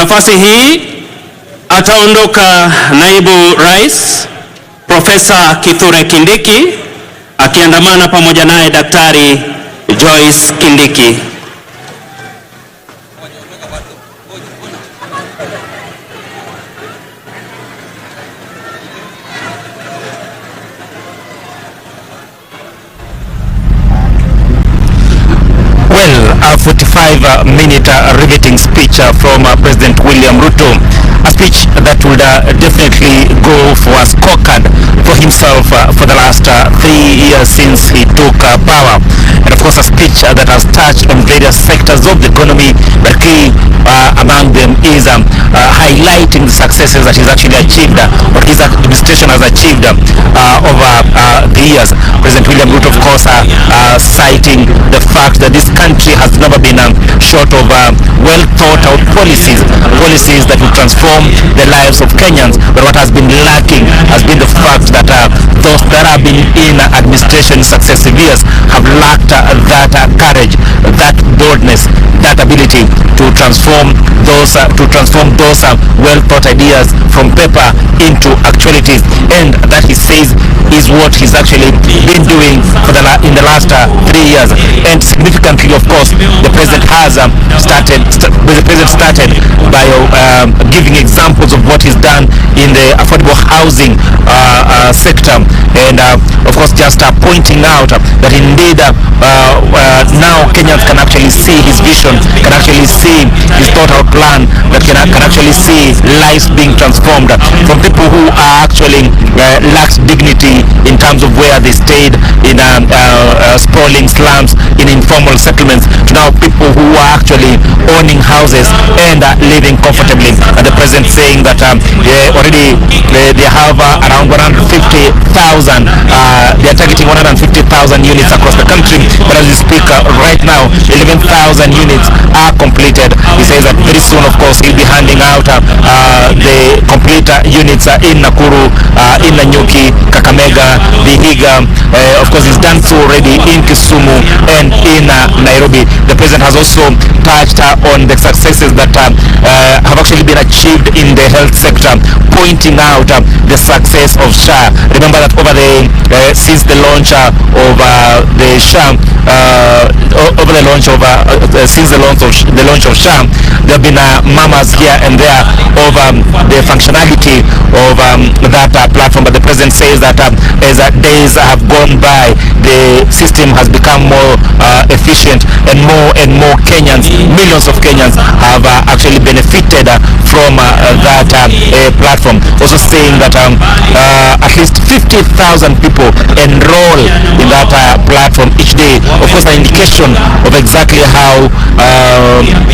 nafasi hii ataondoka naibu rais Profesa Kithure Kindiki akiandamana pamoja naye Daktari Joyce Kindiki. Well, a 45-minute riveting speech from President William Ruto, a speech that would definitely go for a scorecard for himself for the last 3 years since he took power. And of course a speech that has touched on various sectors of the economy, but key among them is highlighting the successes that he's actually achieved, or his administration has achieved over the years. President William Ruto, of course, citing the fact that this country has never been short of well thought out policies that will transform the lives of Kenyans. But what has been lacking has been the fact that those that have been in administration successive years have lacked that courage, that boldness, that ability to transform those well thought ideas from paper into actualities. And that, he says, is what he's actually been doing for in the last 3 years. And significantly, of course, the president has started by giving examples of what he's done in the affordable housing sector, and of course just pointing out that indeed now Kenyans can actually see his vision, can actually see his thought out plan, that can actually see lives being transformed from people who are actually lacked dignity in terms of where they stayed in sprawling slums, in informal settlements, to now people who are actually owning houses and living comfortably. And the president saying that already they have around 150,000, they are targeting 150,000 units across the country, but as we speak right now 11,000 units are completed. He says that very soon, of course, he'll be handing out the complete units in Nakuru, in Nanyuki, Kakamega, Vihiga. Of course, he's done so already in Kisumu and in Nairobi. The president has also touched on the successes that have actually been achieved in the health sector, pointing out the success of SHA. Remember that over since the launch of the SHA, since the launch of SHA, there have been mamas here and there over the functionality of that platform. But the president says that as days have gone by, the system has become more efficient, and more Kenyans, millions of Kenyans, have actually benefited from that platform. Also saying that at least 50,000 people enroll in that platform each day. Of course, an indication of exactly how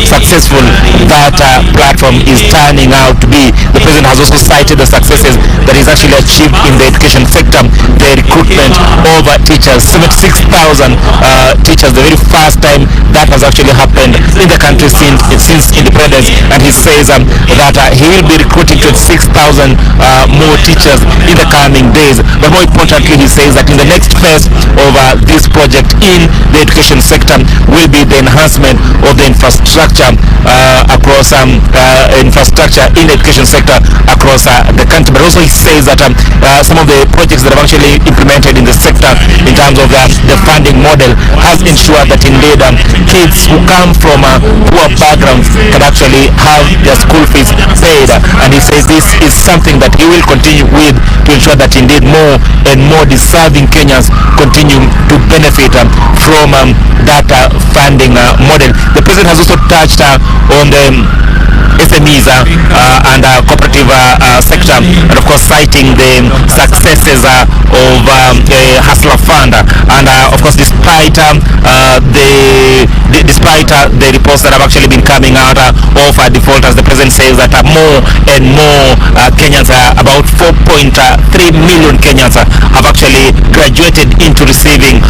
successful that platform is turning out to be. The president has also cited the successes that is actually achieved in the education sector, the recruitment of teachers, 76,000 teachers, the very first time that has actually happened in the country since independence. And he says that he will be recruiting 26,000 more teachers in the coming days. But more importantly, he says that in the next phase of this project in the education sector will be the enhancement of the infrastructure across infrastructure in the education sector across the country. But also he says that some of the projects that have actually implemented in the sector in terms of the funding model has ensured that indeed kids who come from poor backgrounds can actually have their school fees paid. And he says this is something that he will continue with to ensure that indeed more and more deserving Kenyans continue to benefit from that funding model. The president has also touched on the SMEs and cooperative sector, and of course citing the successes of Hustler Fund, and of course despite the reports that have actually been coming out of defaulters, the president says that more and more Kenyans, about 4.3 million Kenyans have actually graduated into receiving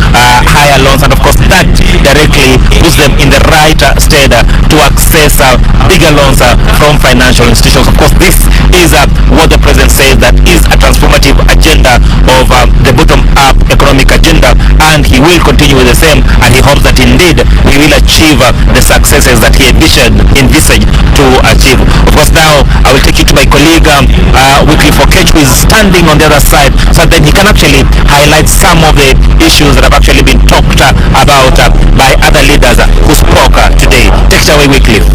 higher loans, and of course that directly puts them in the right state to access bigger loans from financial institutions. Of course, this is what the president says that is a transformative agenda of the bottom-up economic agenda, and and he will continue with the same, and he hopes that indeed he will achieve the successes that he envisaged to achieve. Of course, now I will take you to my colleague Wycliffe Okech, who is standing on the other side, so that he can actually highlight some of the issues that have actually been talked about by other leaders who spoke today. Take it away, Wycliffe.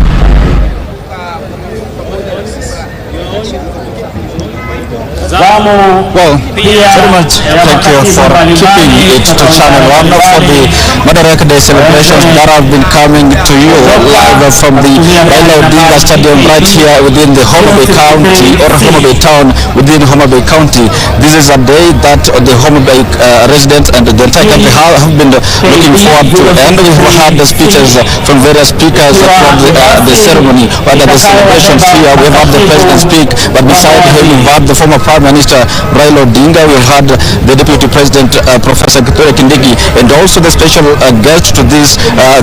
Well, very much thank you for keeping it to Channel 1 for the Madaraka Day celebrations that have been coming to you live from the Raila Odinga Stadium right here within the Homa Bay County, or Homa Bay Town within Homa Bay County. This is a day that the Homa Bay residents and the entire country have been looking forward to, and we have had the speeches from various speakers from the ceremony, whether the celebrations here. We have had the president speak, but beside him we have had the former Prime Minister Raila Odinga, we had the Deputy President Professor Kithure Kindiki, and also the special guest to this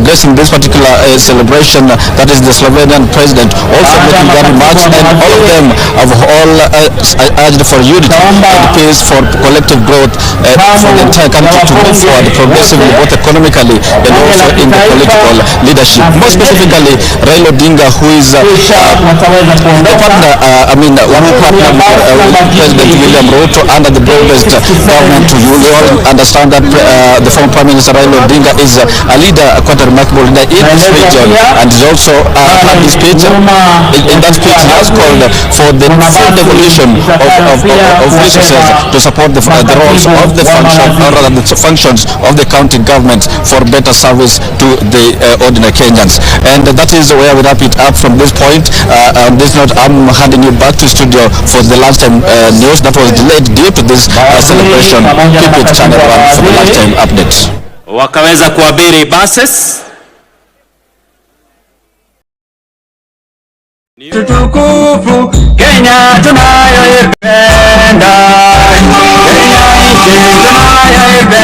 guest in this particular celebration, that is the Slovenian President, also making their remarks, and all of them have all urged for unity and peace, for collective growth for the entire country to move forward progressively, both economically and also in the political leadership. More specifically, Raila Odinga, who is the partner, President William Ruto under the broadest government. You all understand that the former Prime Minister Raila Odinga is a leader, quite a remarkable leader in this region, and is also had this speech. In that speech, he has called for the full devolution of resources to support the roles of the function, or rather the functions of the county government, for better service to the ordinary Kenyans. And that is where we wrap it up from this point. On this note, I'm handing you back to studio for the lunchtime news that was delayed due to this celebration. Keep it Channel 1 for the lunchtime updates. Wakaweza kuabiri buses. Tutukufu Kenya tunayoipenda, Kenya nchi tunayoipenda.